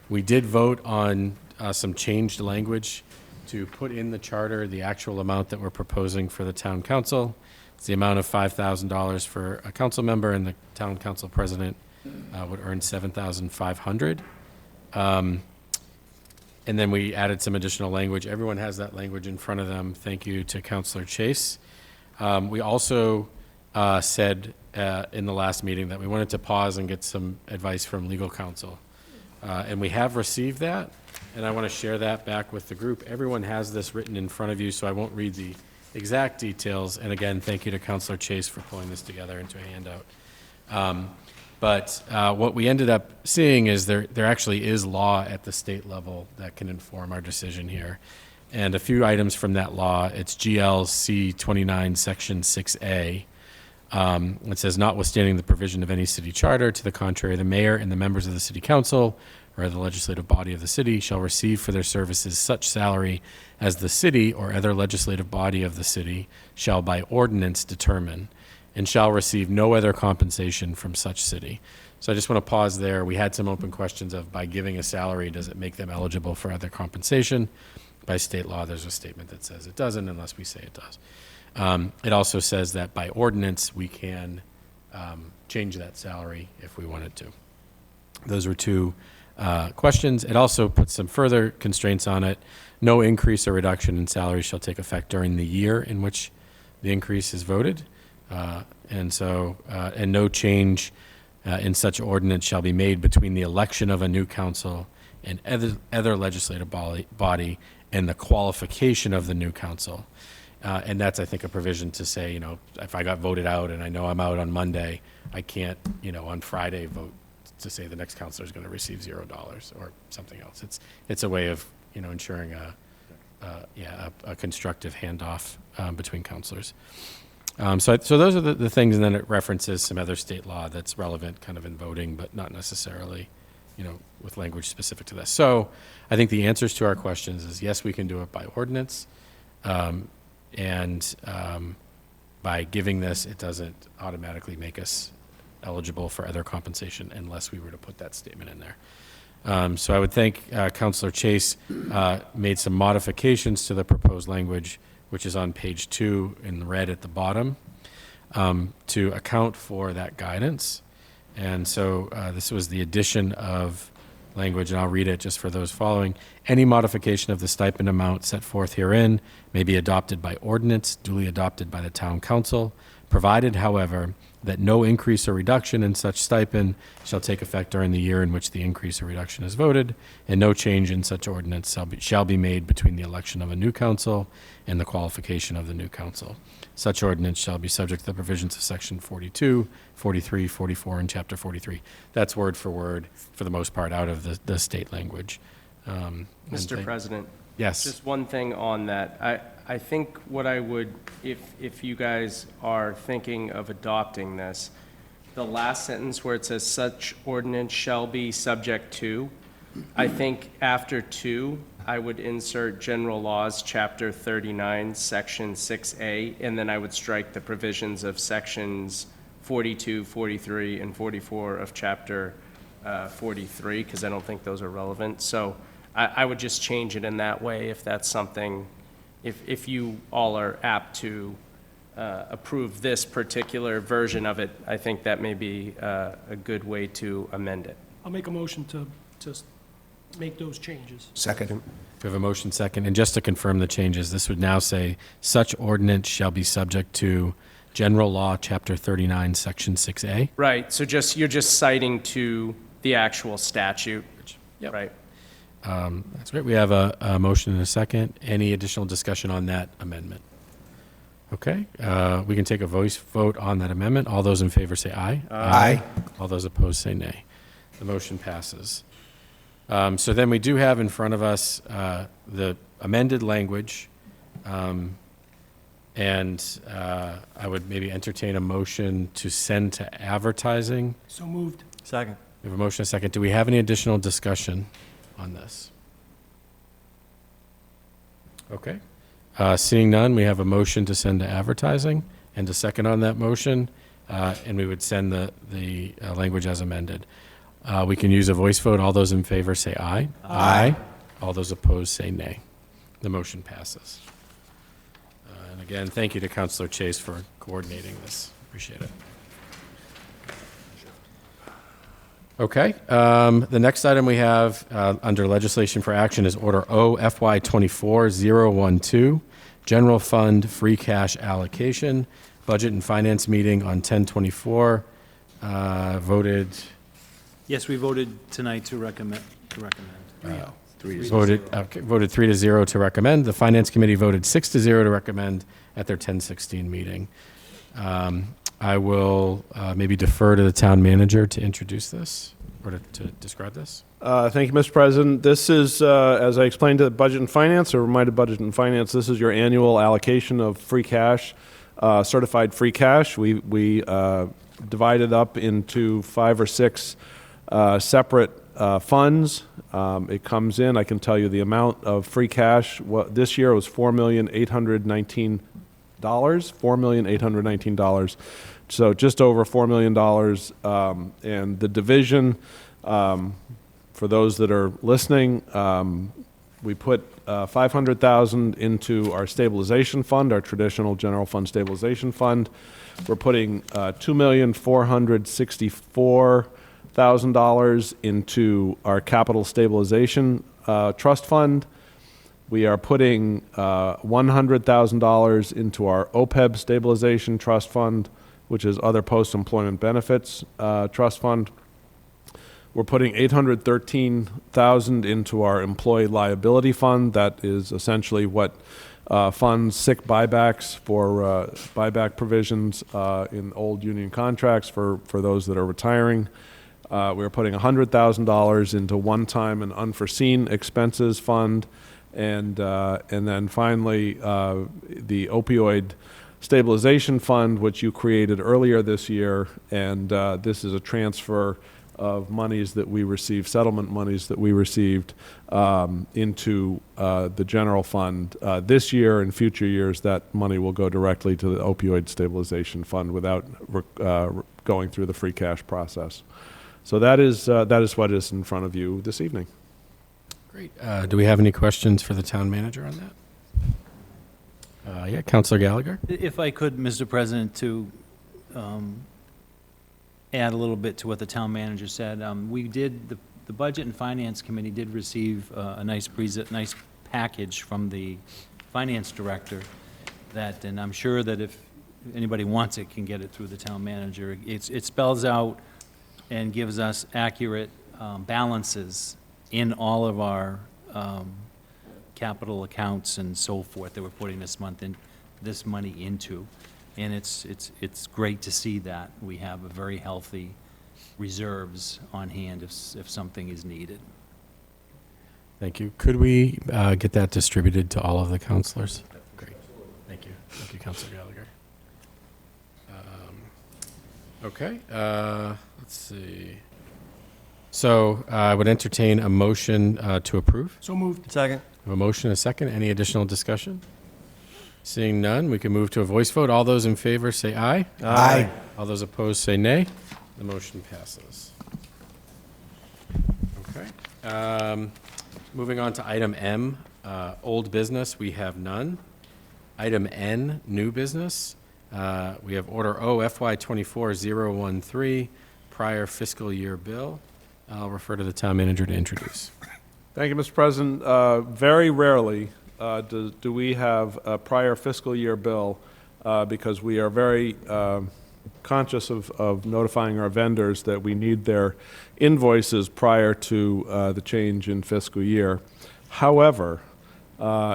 we did vote on some changed language to put in the charter the actual amount that we're proposing for the town council. It's the amount of $5,000 for a council member, and the town council president would earn $7,500. And then we added some additional language. Everyone has that language in front of them. Thank you to Councilor Chase. We also said in the last meeting that we wanted to pause and get some advice from legal counsel. And we have received that, and I want to share that back with the group. Everyone has this written in front of you, so I won't read the exact details. And again, thank you to Councilor Chase for pulling this together into a handout. But what we ended up seeing is there actually is law at the state level that can inform our decision here. And a few items from that law, it's GLC 29, Section 6A. It says, notwithstanding the provision of any city charter, to the contrary, the mayor and the members of the city council or the legislative body of the city shall receive for their services such salary as the city or other legislative body of the city shall by ordinance determine, and shall receive no other compensation from such city. So I just want to pause there. We had some open questions of, by giving a salary, does it make them eligible for other compensation? By state law, there's a statement that says it doesn't unless we say it does. It also says that by ordinance, we can change that salary if we wanted to. Those were two questions. It also puts some further constraints on it. No increase or reduction in salary shall take effect during the year in which the increase is voted. And no change in such ordinance shall be made between the election of a new council and other legislative body and the qualification of the new council. And that's, I think, a provision to say, you know, if I got voted out and I know I'm out on Monday, I can't, you know, on Friday vote to say the next councilor is going to receive $0 or something else. It's a way of, you know, ensuring a constructive handoff between councilors. So those are the things, and then it references some other state law that's relevant kind of in voting, but not necessarily, you know, with language specific to this. So I think the answers to our questions is yes, we can do it by ordinance. By giving this, it doesn't automatically make us eligible for other compensation unless we were to put that statement in there. So I would think Councilor Chase made some modifications to the proposed language, which is on page 2 in red at the bottom, to account for that guidance. And so this was the addition of language, and I'll read it just for those following. Any modification of the stipend amount set forth herein may be adopted by ordinance, duly adopted by the town council, provided, however, that no increase or reduction in such stipend shall take effect during the year in which the increase or reduction is voted, and no change in such ordinance shall be made between the election of a new council and the qualification of the new council. Such ordinance shall be subject to the provisions of section 42, 43, 44, and chapter 43. That's word for word, for the most part, out of the state language.
Mr. President?
Yes.
Just one thing on that. I think what I would, if you guys are thinking of adopting this, the last sentence where it says such ordinance shall be subject to, I think after 2, I would insert general laws, chapter 39, section 6A, and then I would strike the provisions of sections 42, 43, and 44 of chapter 43, because I don't think those are relevant. So I would just change it in that way if that's something, if you all are apt to approve this particular version of it, I think that may be a good way to amend it.
I'll make a motion to make those changes.
Second.
We have a motion second, and just to confirm the changes, this would now say, such ordinance shall be subject to General Law, Chapter 39, Section 6A.
Right, so you're just citing to the actual statute,
Yep.
right?
That's great. We have a motion and a second. Any additional discussion on that amendment? Okay, we can take a voice vote on that amendment. All those in favor say aye.
Aye.
All those opposed say nay. The motion passes. So then we do have in front of us the amended language, and I would maybe entertain a motion to send to advertising.
So moved.
Second.
We have a motion and a second. Do we have any additional discussion on this? Okay. Seeing none, we have a motion to send to advertising and a second on that motion, and we would send the language as amended. We can use a voice vote. All those in favor say aye. Aye. All those opposed say nay. The motion passes. And again, thank you to Councilor Chase for coordinating this. Appreciate it. Okay, the next item we have under legislation for action is Order O FY 24-012, General Fund Free Cash Allocation, Budget and Finance Meeting on 10/24, voted,
Yes, we voted tonight to recommend.
voted 3-0 to recommend. The Finance Committee voted 6-0 to recommend at their 10/16 meeting. I will maybe defer to the town manager to introduce this, or to describe this.
Thank you, Mr. President. This is, as I explained to Budget and Finance, or reminded Budget and Finance, this is your annual allocation of free cash, certified free cash. We divided up into 5 or 6 separate funds. It comes in, I can tell you the amount of free cash. This year was $4,819. $4,819. So just over $4 million. And the division, for those that are listening, we put $500,000 into our stabilization fund, our traditional general fund stabilization fund. We're putting $2,464,000 into our capital stabilization trust fund. We are putting $100,000 into our OPEB stabilization trust fund, which is other post-employment benefits trust fund. We're putting $813,000 into our employee liability fund. That is essentially what funds sick buybacks for buyback provisions in old union contracts for those that are retiring. We're putting $100,000 into one-time and unforeseen expenses fund. And then finally, the opioid stabilization fund, which you created earlier this year, and this is a transfer of monies that we received, settlement monies that we received into the general fund. This year and future years, that money will go directly to the opioid stabilization fund without going through the free cash process. So that is what is in front of you this evening.
Great. Do we have any questions for the town manager on that? Yeah, Councilor Gallagher?
If I could, Mr. President, to add a little bit to what the town manager said. The Budget and Finance Committee did receive a nice package from the Finance Director and I'm sure that if anybody wants it, can get it through the town manager. It spells out and gives us accurate balances in all of our capital accounts and so forth that we're putting this money into. And it's great to see that we have a very healthy reserves on hand if something is needed.
Thank you. Could we get that distributed to all of the councilors? Great. Thank you. Thank you, Councilor Gallagher. Okay, let's see. So I would entertain a motion to approve.
So moved.
Second.
We have a motion and a second. Any additional discussion? Seeing none, we can move to a voice vote. All those in favor say aye.
Aye.
All those opposed say nay. The motion passes. Okay. Moving on to item M, old business, we have none. Item N, new business. We have Order O FY 24-013, prior fiscal year bill. I'll refer to the town manager to introduce.
Thank you, Mr. President. Very rarely do we have a prior fiscal year bill because we are very conscious of notifying our vendors that we need their invoices prior to the change in fiscal year. However,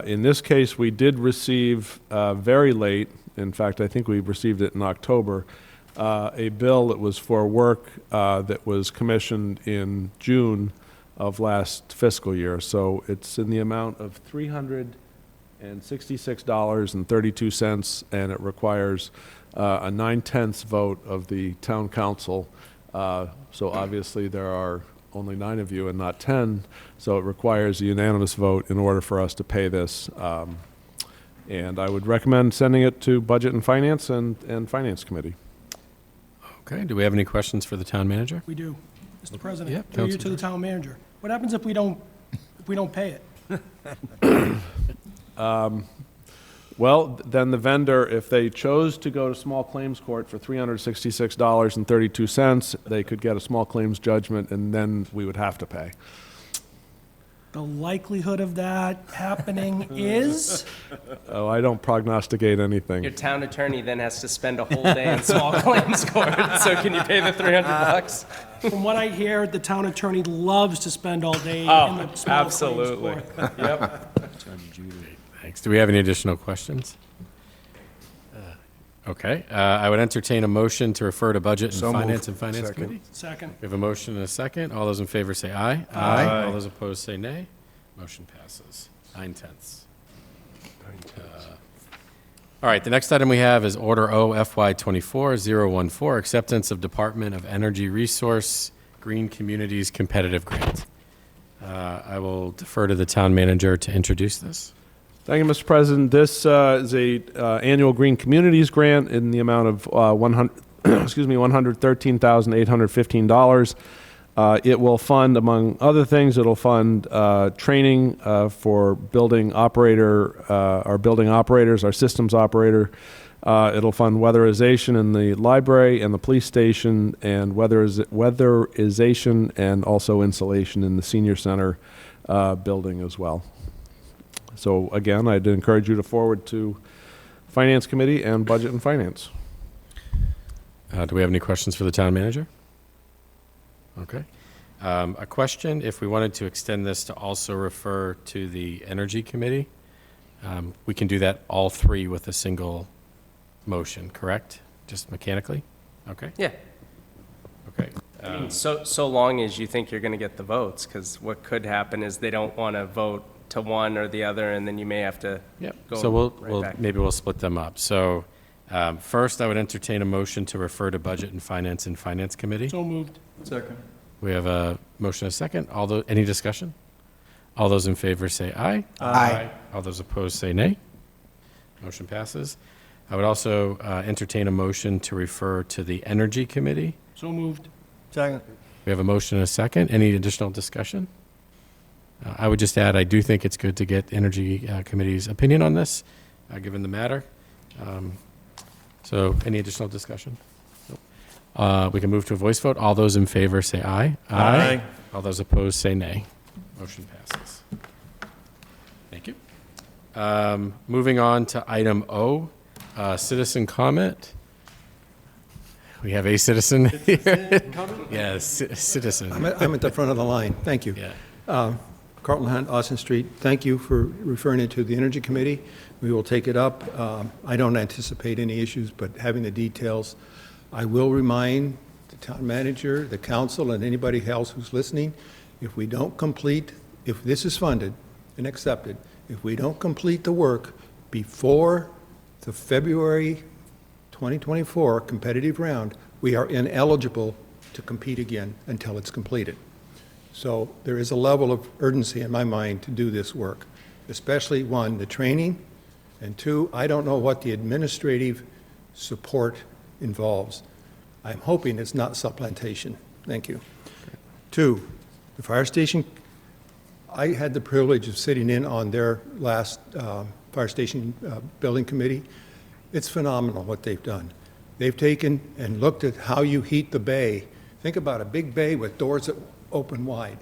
in this case, we did receive very late, in fact, I think we received it in October, a bill that was for work that was commissioned in June of last fiscal year. So it's in the amount of $366.32, and it requires a 9/10 vote of the town council. So obviously, there are only 9 of you and not 10, so it requires a unanimous vote in order for us to pay this. And I would recommend sending it to Budget and Finance and Finance Committee.
Okay, do we have any questions for the town manager?
We do. Mr. President,
Yeah,
through you
Councilor
to the town manager. What happens if we don't pay it?
Well, then the vendor, if they chose to go to small claims court for $366.32, they could get a small claims judgment, and then we would have to pay.
The likelihood of that happening is?
Oh, I don't prognosticate anything.
Your town attorney then has to spend a whole day in small claims court, so can you pay the $300?
From what I hear, the town attorney loves to spend all day in
Oh,
the small
absolutely.
claims court.
Yep.
Thanks. Do we have any additional questions? Okay, I would entertain a motion to refer to Budget and
So moved.
Finance and Finance
Second.
Committee.
Second.
We have a motion and a second. All those in favor say aye.
Aye.
All those opposed say nay. Motion passes. 9/10. All right, the next item we have is Order O FY24-014, Acceptance of Department of Energy Resource Green Communities Competitive Grant. I will defer to the town manager to introduce this.
Thank you, Mr. President. This is a annual Green Communities grant in the amount of $113,815. It will fund, among other things, it'll fund training for building operator, our building operators, our systems operator. It'll fund weatherization in the library and the police station, and weatherization and also insulation in the senior center building as well. So again, I'd encourage you to forward to Finance Committee and Budget and Finance.
Do we have any questions for the town manager? Okay. A question, if we wanted to extend this to also refer to the Energy Committee, we can do that all three with a single motion, correct? Just mechanically? Okay,
Yeah.
okay.
I mean, so long as you think you're going to get the votes, because what could happen is they don't want to vote to one or the other, and then you may have to
Yep,
go
so
right back.
maybe we'll split them up. So first, I would entertain a motion to refer to Budget and Finance Committee.
So moved.
We have a motion and a second. Any discussion? All those in favor say aye.
Aye.
All those opposed say nay. Motion passes. I would also entertain a motion to refer to the Energy Committee.
So moved.
Second.
We have a motion and a second. Any additional discussion? I would just add, I do think it's good to get Energy Committee's opinion on this, given the matter. So any additional discussion? Nope. We can move to a voice vote. All those in favor say aye.
Aye.
All those opposed say nay. Motion passes. Thank you. Moving on to item O, citizen comment. We have a citizen here. Yes, citizen.
I'm at the front of the line. Thank you.
Yeah.
Carlton Hunt, Austin Street, thank you for referring it to the Energy Committee. We will take it up. I don't anticipate any issues, but having the details, I will remind the town manager, the council, and anybody else who's listening, if we don't complete, if this is funded and accepted, if we don't complete the work before the February 2024 competitive round, we are ineligible to compete again until it's completed. So there is a level of urgency in my mind to do this work, especially, one, the training, and two, I don't know what the administrative support involves. I'm hoping it's not supplantation. Thank you. Two, the fire station, I had the privilege of sitting in on their last fire station building committee. It's phenomenal what they've done. They've taken and looked at how you heat the bay. Think about a big bay with doors that open wide.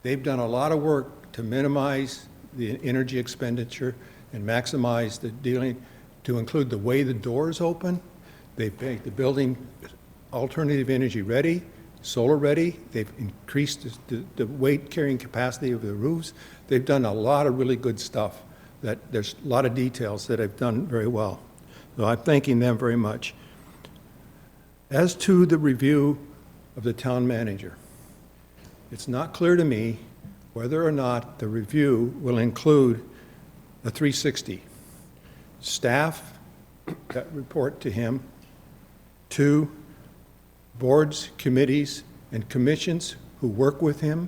They've done a lot of work to minimize the energy expenditure and maximize the dealing. to include the way the doors open. They've made the building alternative energy ready, solar ready. They've increased the weight carrying capacity of the roofs. They've done a lot of really good stuff. There's a lot of details that have done very well. So I'm thanking them very much. As to the review of the town manager, it's not clear to me whether or not the review will include a 360. Staff that report to him, 2 boards, committees, and commissions who work with him,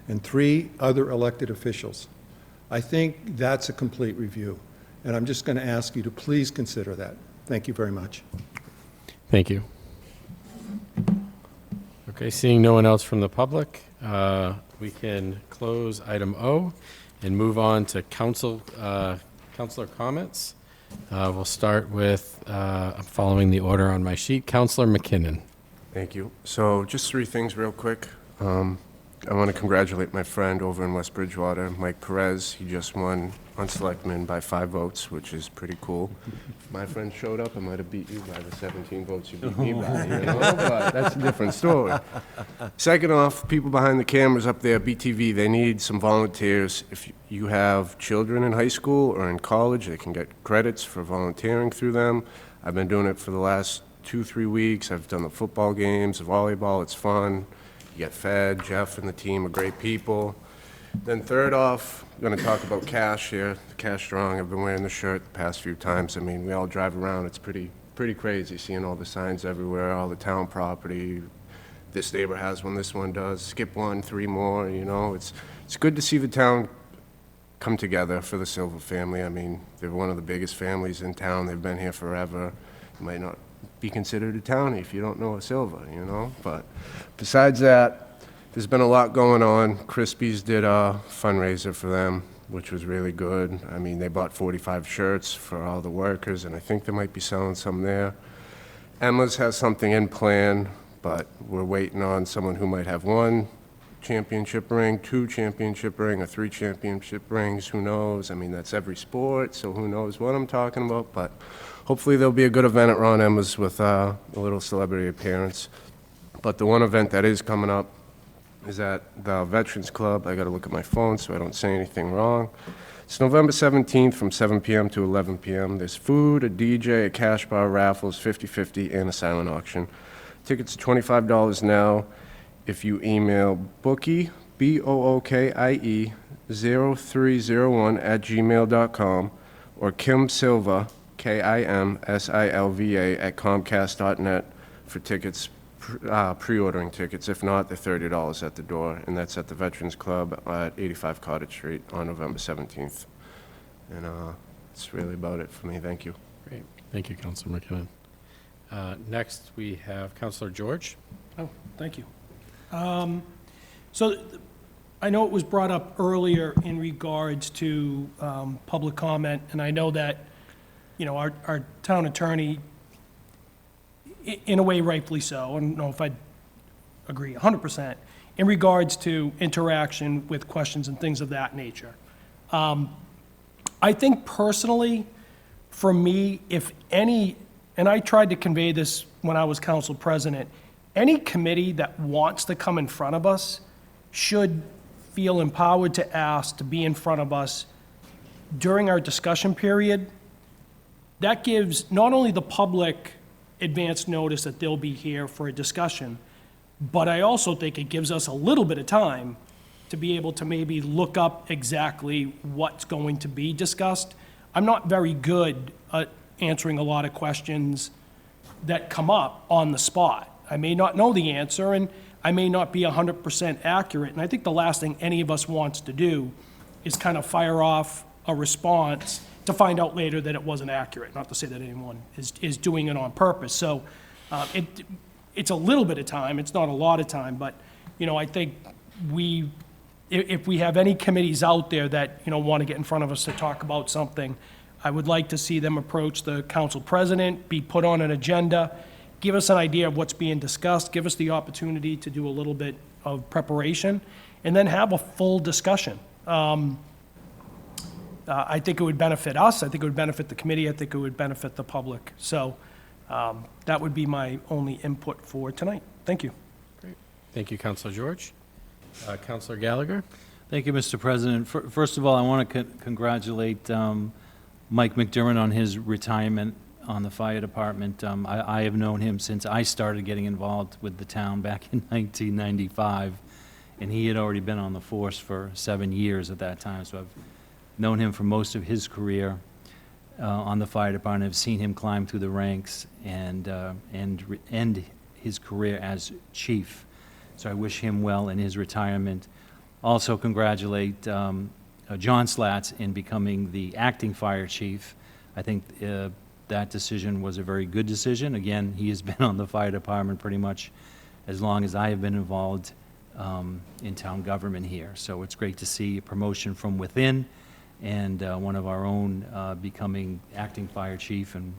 and 3 other elected officials. I think that's a complete review, and I'm just going to ask you to please consider that. Thank you very much.
Thank you. Okay, seeing no one else from the public, we can close item O and move on to councilor comments. We'll start with, I'm following the order on my sheet, Councilor McKinnon.
Thank you. So just 3 things real quick. I want to congratulate my friend over in West Bridgewater, Mike Perez. He just won on Selectmen by 5 votes, which is pretty cool. If my friend showed up, I might have beat you by the 17 votes you beat me by, you know? But that's a different story. Second off, people behind the cameras up there, BTV, they need some volunteers. If you have children in high school or in college, they can get credits for volunteering through them. I've been doing it for the last 2-3 weeks. I've done the football games, volleyball, it's fun. You get fed. Jeff and the team are great people. Then third off, I'm going to talk about Cash here. Cash Strong. I've been wearing the shirt the past few times. I mean, we all drive around. It's pretty crazy seeing all the signs everywhere, all the town property. This neighbor has one, this one does. Skip one, 3 more, you know. It's good to see the town come together for the Silva family. I mean, they're one of the biggest families in town. They've been here forever. You might not be considered a townie if you don't know a Silva, you know. But besides that, there's been a lot going on. Crispies did a fundraiser for them, which was really good. I mean, they bought 45 shirts for all the workers, and I think they might be selling some there. Emma's has something in plan, but we're waiting on someone who might have 1 championship ring, 2 championship ring, or 3 championship rings. Who knows? I mean, that's every sport, so who knows what I'm talking about. But hopefully there'll be a good event at Ron Emma's with a little celebrity appearance. But the one event that is coming up is at the Veterans Club. I got to look at my phone so I don't say anything wrong. It's November 17th from 7 p.m. to 11 p.m. There's food, a DJ, a cash bar, raffles, 50/50, and a silent auction. Tickets are $25 now. If you email bookie, BOOKIE 0301 or Kim Silva, KIMSILVA @comcast.net for tickets, pre-ordering tickets. If not, they're $30 at the door, and that's at the Veterans Club at 85 Cottage Street on November 17th. And that's really about it for me. Thank you.
Great. Thank you, Councilor McKinnon. Next, we have Councilor George.
Oh, thank you. So I know it was brought up earlier in regards to public comment, and I know that, you know, our town attorney, in a way rightfully so, I don't know if I'd agree 100%, in regards to interaction with questions and things of that nature. I think personally, for me, if any, and I tried to convey this when I was council president, any committee that wants to come in front of us should feel empowered to ask to be in front of us during our discussion period. That gives not only the public advance notice that they'll be here for a discussion, but I also think it gives us a little bit of time to be able to maybe look up exactly what's going to be discussed. I'm not very good at answering a lot of questions that come up on the spot. I may not know the answer, and I may not be 100% accurate, and I think the last thing any of us wants to do is kind of fire off a response to find out later that it wasn't accurate. Not to say that anyone is doing it on purpose. So it's a little bit of time. It's not a lot of time, but, you know, I think if we have any committees out there that, you know, want to get in front of us to talk about something, I would like to see them approach the council president, be put on an agenda, give us an idea of what's being discussed, give us the opportunity to do a little bit of preparation, and then have a full discussion. I think it would benefit us, I think it would benefit the committee, I think it would benefit the public. So that would be my only input for tonight. Thank you.
Thank you, Counselor George. Counselor Gallagher?
Thank you, Mr. President. First of all, I want to congratulate Mike McDermott on his retirement on the fire department. I have known him since I started getting involved with the town back in 1995, and he had already been on the force for 7 years at that time, so I've known him for most of his career on the fire department. I've seen him climb through the ranks and end his career as chief. So I wish him well in his retirement. Also congratulate John Slats in becoming the acting fire chief. I think that decision was a very good decision. Again, he has been on the fire department pretty much as long as I have been involved in town government here. So it's great to see a promotion from within and one of our own becoming acting fire chief, and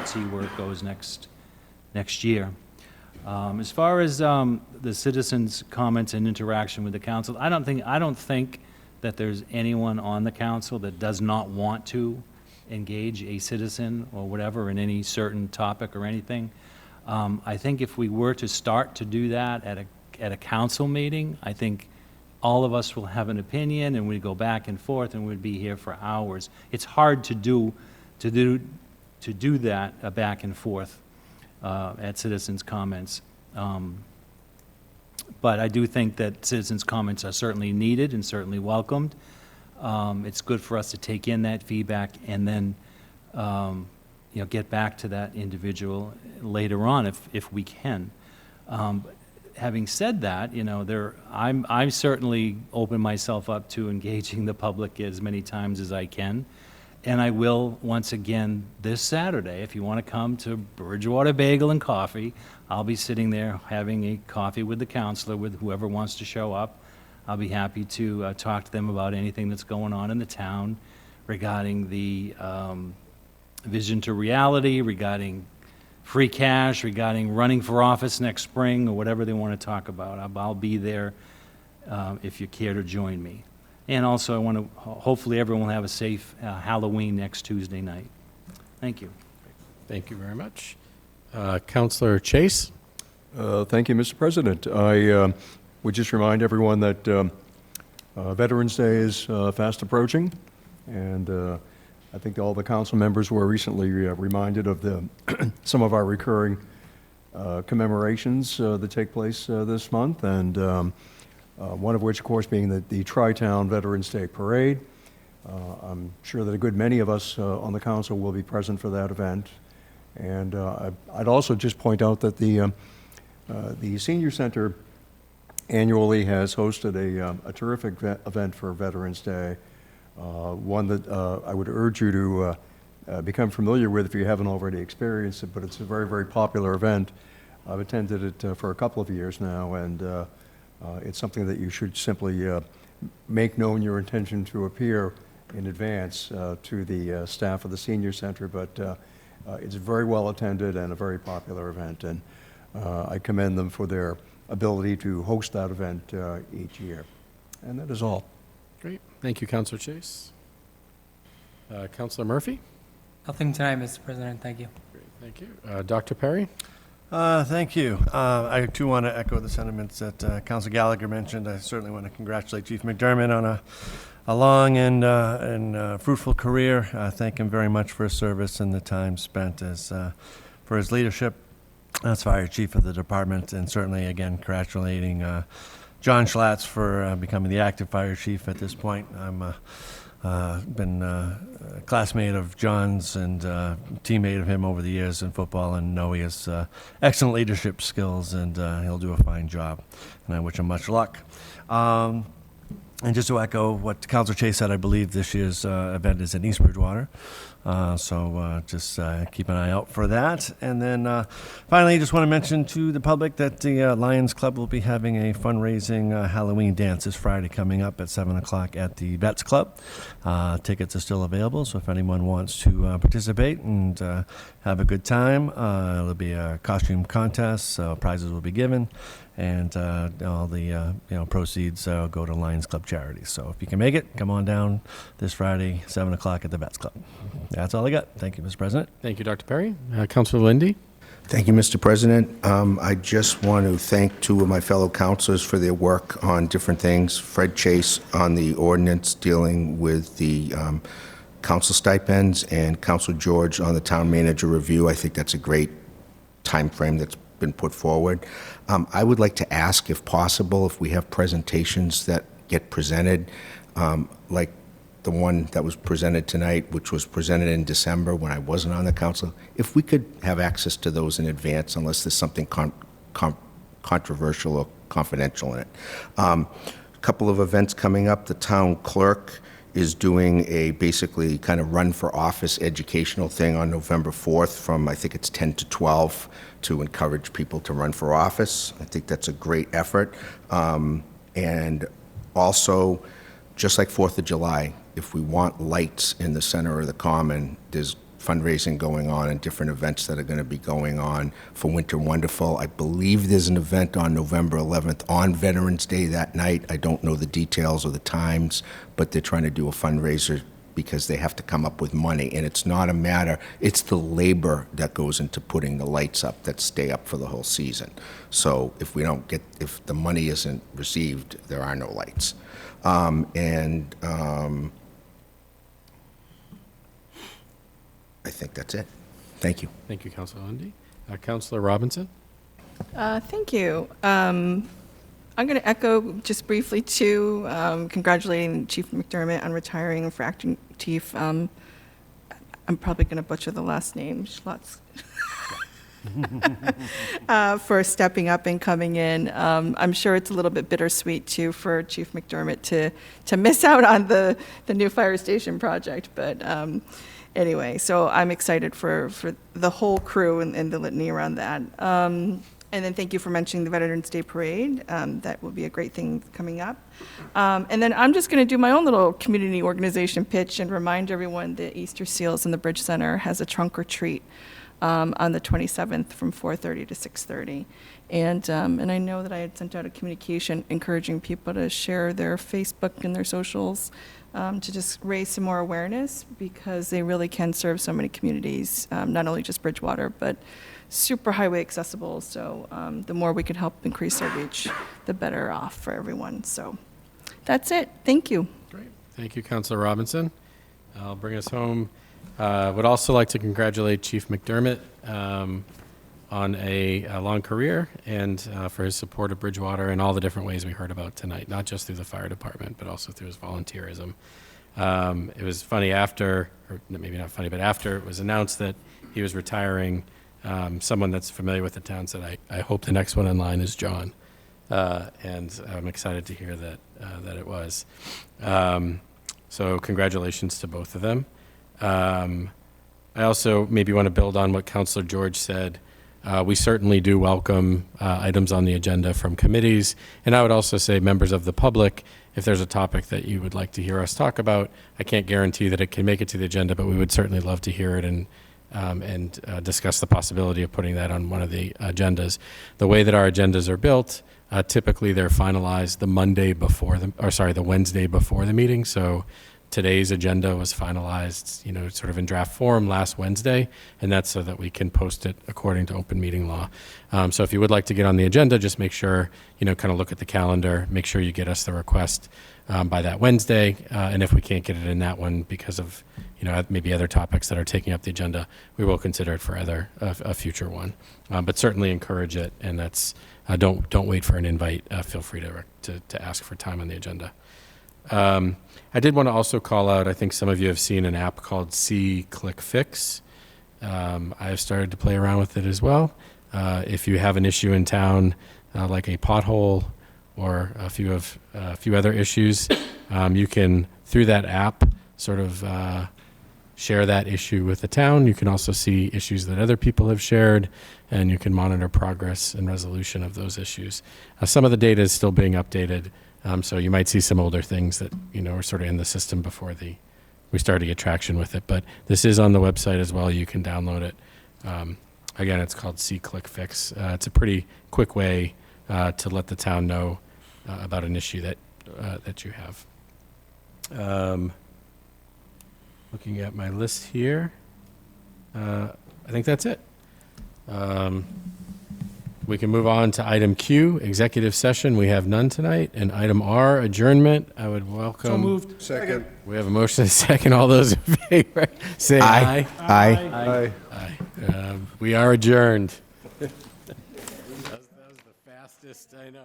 see where it goes next year. As far as the citizens' comments and interaction with the council, I don't think that there's anyone on the council that does not want to engage a citizen or whatever in any certain topic or anything. I think if we were to start to do that at a council meeting, I think all of us will have an opinion and we go back and forth and we'd be here for hours. It's hard to do that back and forth at citizens' comments. But I do think that citizens' comments are certainly needed and certainly welcomed. It's good for us to take in that feedback and then, get back to that individual later on if we can. Having said that, I'm certainly open myself up to engaging the public as many times as I can. And I will, once again, this Saturday, if you want to come to Bridgewater Bagel and Coffee, I'll be sitting there having a coffee with the counselor, with whoever wants to show up. I'll be happy to talk to them about anything that's going on in the town regarding the vision to reality, regarding free cash, regarding running for office next spring, or whatever they want to talk about. I'll be there if you care to join me. And also, I want to, hopefully everyone will have a safe Halloween next Tuesday night. Thank you.
Thank you very much. Counselor Chase?
Thank you, Mr. President. I would just remind everyone that Veterans Day is fast approaching, and I think all the council members were recently reminded of some of our recurring commemorations that take place this month, and one of which, of course, being the Tri-Town Veterans Day Parade. I'm sure that a good many of us on the council will be present for that event. And I'd also just point out that the Senior Center annually has hosted a terrific event for Veterans Day, one that I would urge you to become familiar with if you haven't already experienced it, but it's a very, very popular event. I've attended it for a couple of years now, and it's something that you should simply make known your intention to appear in advance to the staff of the Senior Center, but it's very well attended and a very popular event, and I commend them for their ability to host that event each year. And that is all.
Great. Thank you, Counselor Chase. Counselor Murphy?
Nothing tonight, Mr. President. Thank you.
Great. Thank you. Dr. Perry?
Thank you. I too want to echo the sentiments that Councilor Gallagher mentioned. I certainly want to congratulate Chief McDermott on a long and fruitful career. Thank him very much for his service and the time spent for his leadership as fire chief of the department, and certainly again congratulating John Schlatt for becoming the active fire chief at this point. I'm been a classmate of John's and teammate of him over the years in football, and know he has excellent leadership skills, and he'll do a fine job, and I wish him much luck. And just to echo what Councilor Chase said, I believe this year's event is in East Bridgewater. So just keep an eye out for that. And then finally, just want to mention to the public that the Lions Club will be having a fundraising Halloween dance this Friday coming up at 7 o'clock at the Vets Club. Tickets are still available, so if anyone wants to participate and have a good time, there'll be a costume contest, so prizes will be given, and all the proceeds go to Lions Club charities. So if you can make it, come on down this Friday, 7 o'clock at the Vets Club. That's all I got. Thank you, Mr. President.
Thank you, Dr. Perry. Councilor Lindy?
Thank you, Mr. President. I just want to thank two of my fellow councilors for their work on different things. Fred Chase on the ordinance dealing with the council stipends, and Councilor George on the town manager review. I think that's a great time frame that's been put forward. I would like to ask, if possible, if we have presentations that get presented, like the one that was presented tonight, which was presented in December when I wasn't on the council, if we could have access to those in advance, unless there's something controversial or confidential in it. A couple of events coming up. The town clerk is doing a basically kind of run for office educational thing on November 4th from, I think it's 10 to 12, to encourage people to run for office. I think that's a great effort. And also, just like 4th of July, if we want lights in the center of the common, there's fundraising going on and different events that are going to be going on for Winter Wonderful. I believe there's an event on November 11th on Veterans Day that night. I don't know the details or the times, but they're trying to do a fundraiser because they have to come up with money. And it's not a matter, it's the labor that goes into putting the lights up that stay up for the whole season. So if the money isn't received, there are no lights. I think that's it. Thank you.
Thank you, Councilor Lindy. Councilor Robinson?
Thank you. I'm going to echo just briefly, too, congratulating Chief McDermott on retiring for acting chief. I'm probably going to butcher the last name, Schlotz. For stepping up and coming in. I'm sure it's a little bit bittersweet, too, for Chief McDermott to miss out on the new fire station project, but anyway, so I'm excited for the whole crew and the litany around that. And then thank you for mentioning the Veterans Day Parade. That will be a great thing coming up. And then I'm just going to do my own little community organization pitch and remind everyone that Easter Seals in the Bridge Center has a trunk or treat on the 27th from 4:30 to 6:30. And I know that I had sent out a communication encouraging people to share their Facebook and their socials to just raise some more awareness, because they really can serve so many communities, not only just Bridgewater, but super highway accessible. So the more we could help increase their reach, the better off for everyone. So that's it. Thank you.
Great. Thank you, Councilor Robinson. I'll bring us home. Would also like to congratulate Chief McDermott on a long career and for his support of Bridgewater in all the different ways we heard about tonight, not just through the fire department, but also through his volunteerism. It was funny after, or maybe not funny, but after it was announced that he was retiring, someone that's familiar with the town said, I hope the next one in line is John. And I'm excited to hear that it was. So congratulations to both of them. I also maybe want to build on what Councilor George said. We certainly do welcome items on the agenda from committees. And I would also say members of the public, if there's a topic that you would like to hear us talk about, I can't guarantee that it can make it to the agenda, but we would certainly love to hear it and discuss the possibility of putting that on one of the agendas. The way that our agendas are built, typically they're finalized the Wednesday before the meeting. So today's agenda was finalized, sort of in draft form last Wednesday, and that's so that we can post it according to open meeting law. So if you would like to get on the agenda, just make sure, kind of look at the calendar, make sure you get us the request by that Wednesday. And if we can't get it in that one because of, maybe other topics that are taking up the agenda, we will consider it for a future one. But certainly encourage it, and that's, don't wait for an invite. Feel free to ask for time on the agenda. I did want to also call out, I think some of you have seen an app called SeeClickFix. I have started to play around with it as well. If you have an issue in town, like a pothole or a few other issues, you can, through that app, sort of share that issue with the town. You can also see issues that other people have shared, and you can monitor progress and resolution of those issues. Some of the data is still being updated, so you might see some older things that, are sort of in the system before we start to get traction with it. But this is on the website as well. You can download it. Again, it's called See Click Fix. It's a pretty quick way to let the town know about an issue that you have. Looking at my list here, I think that's it. We can move on to item Q, executive session. We have none tonight. And item R, adjournment. I would welcome.
So moved.
Second.
We have a motion and a second. All those in favor, say aye.
Aye.
Aye. We are adjourned. That was the fastest, I know.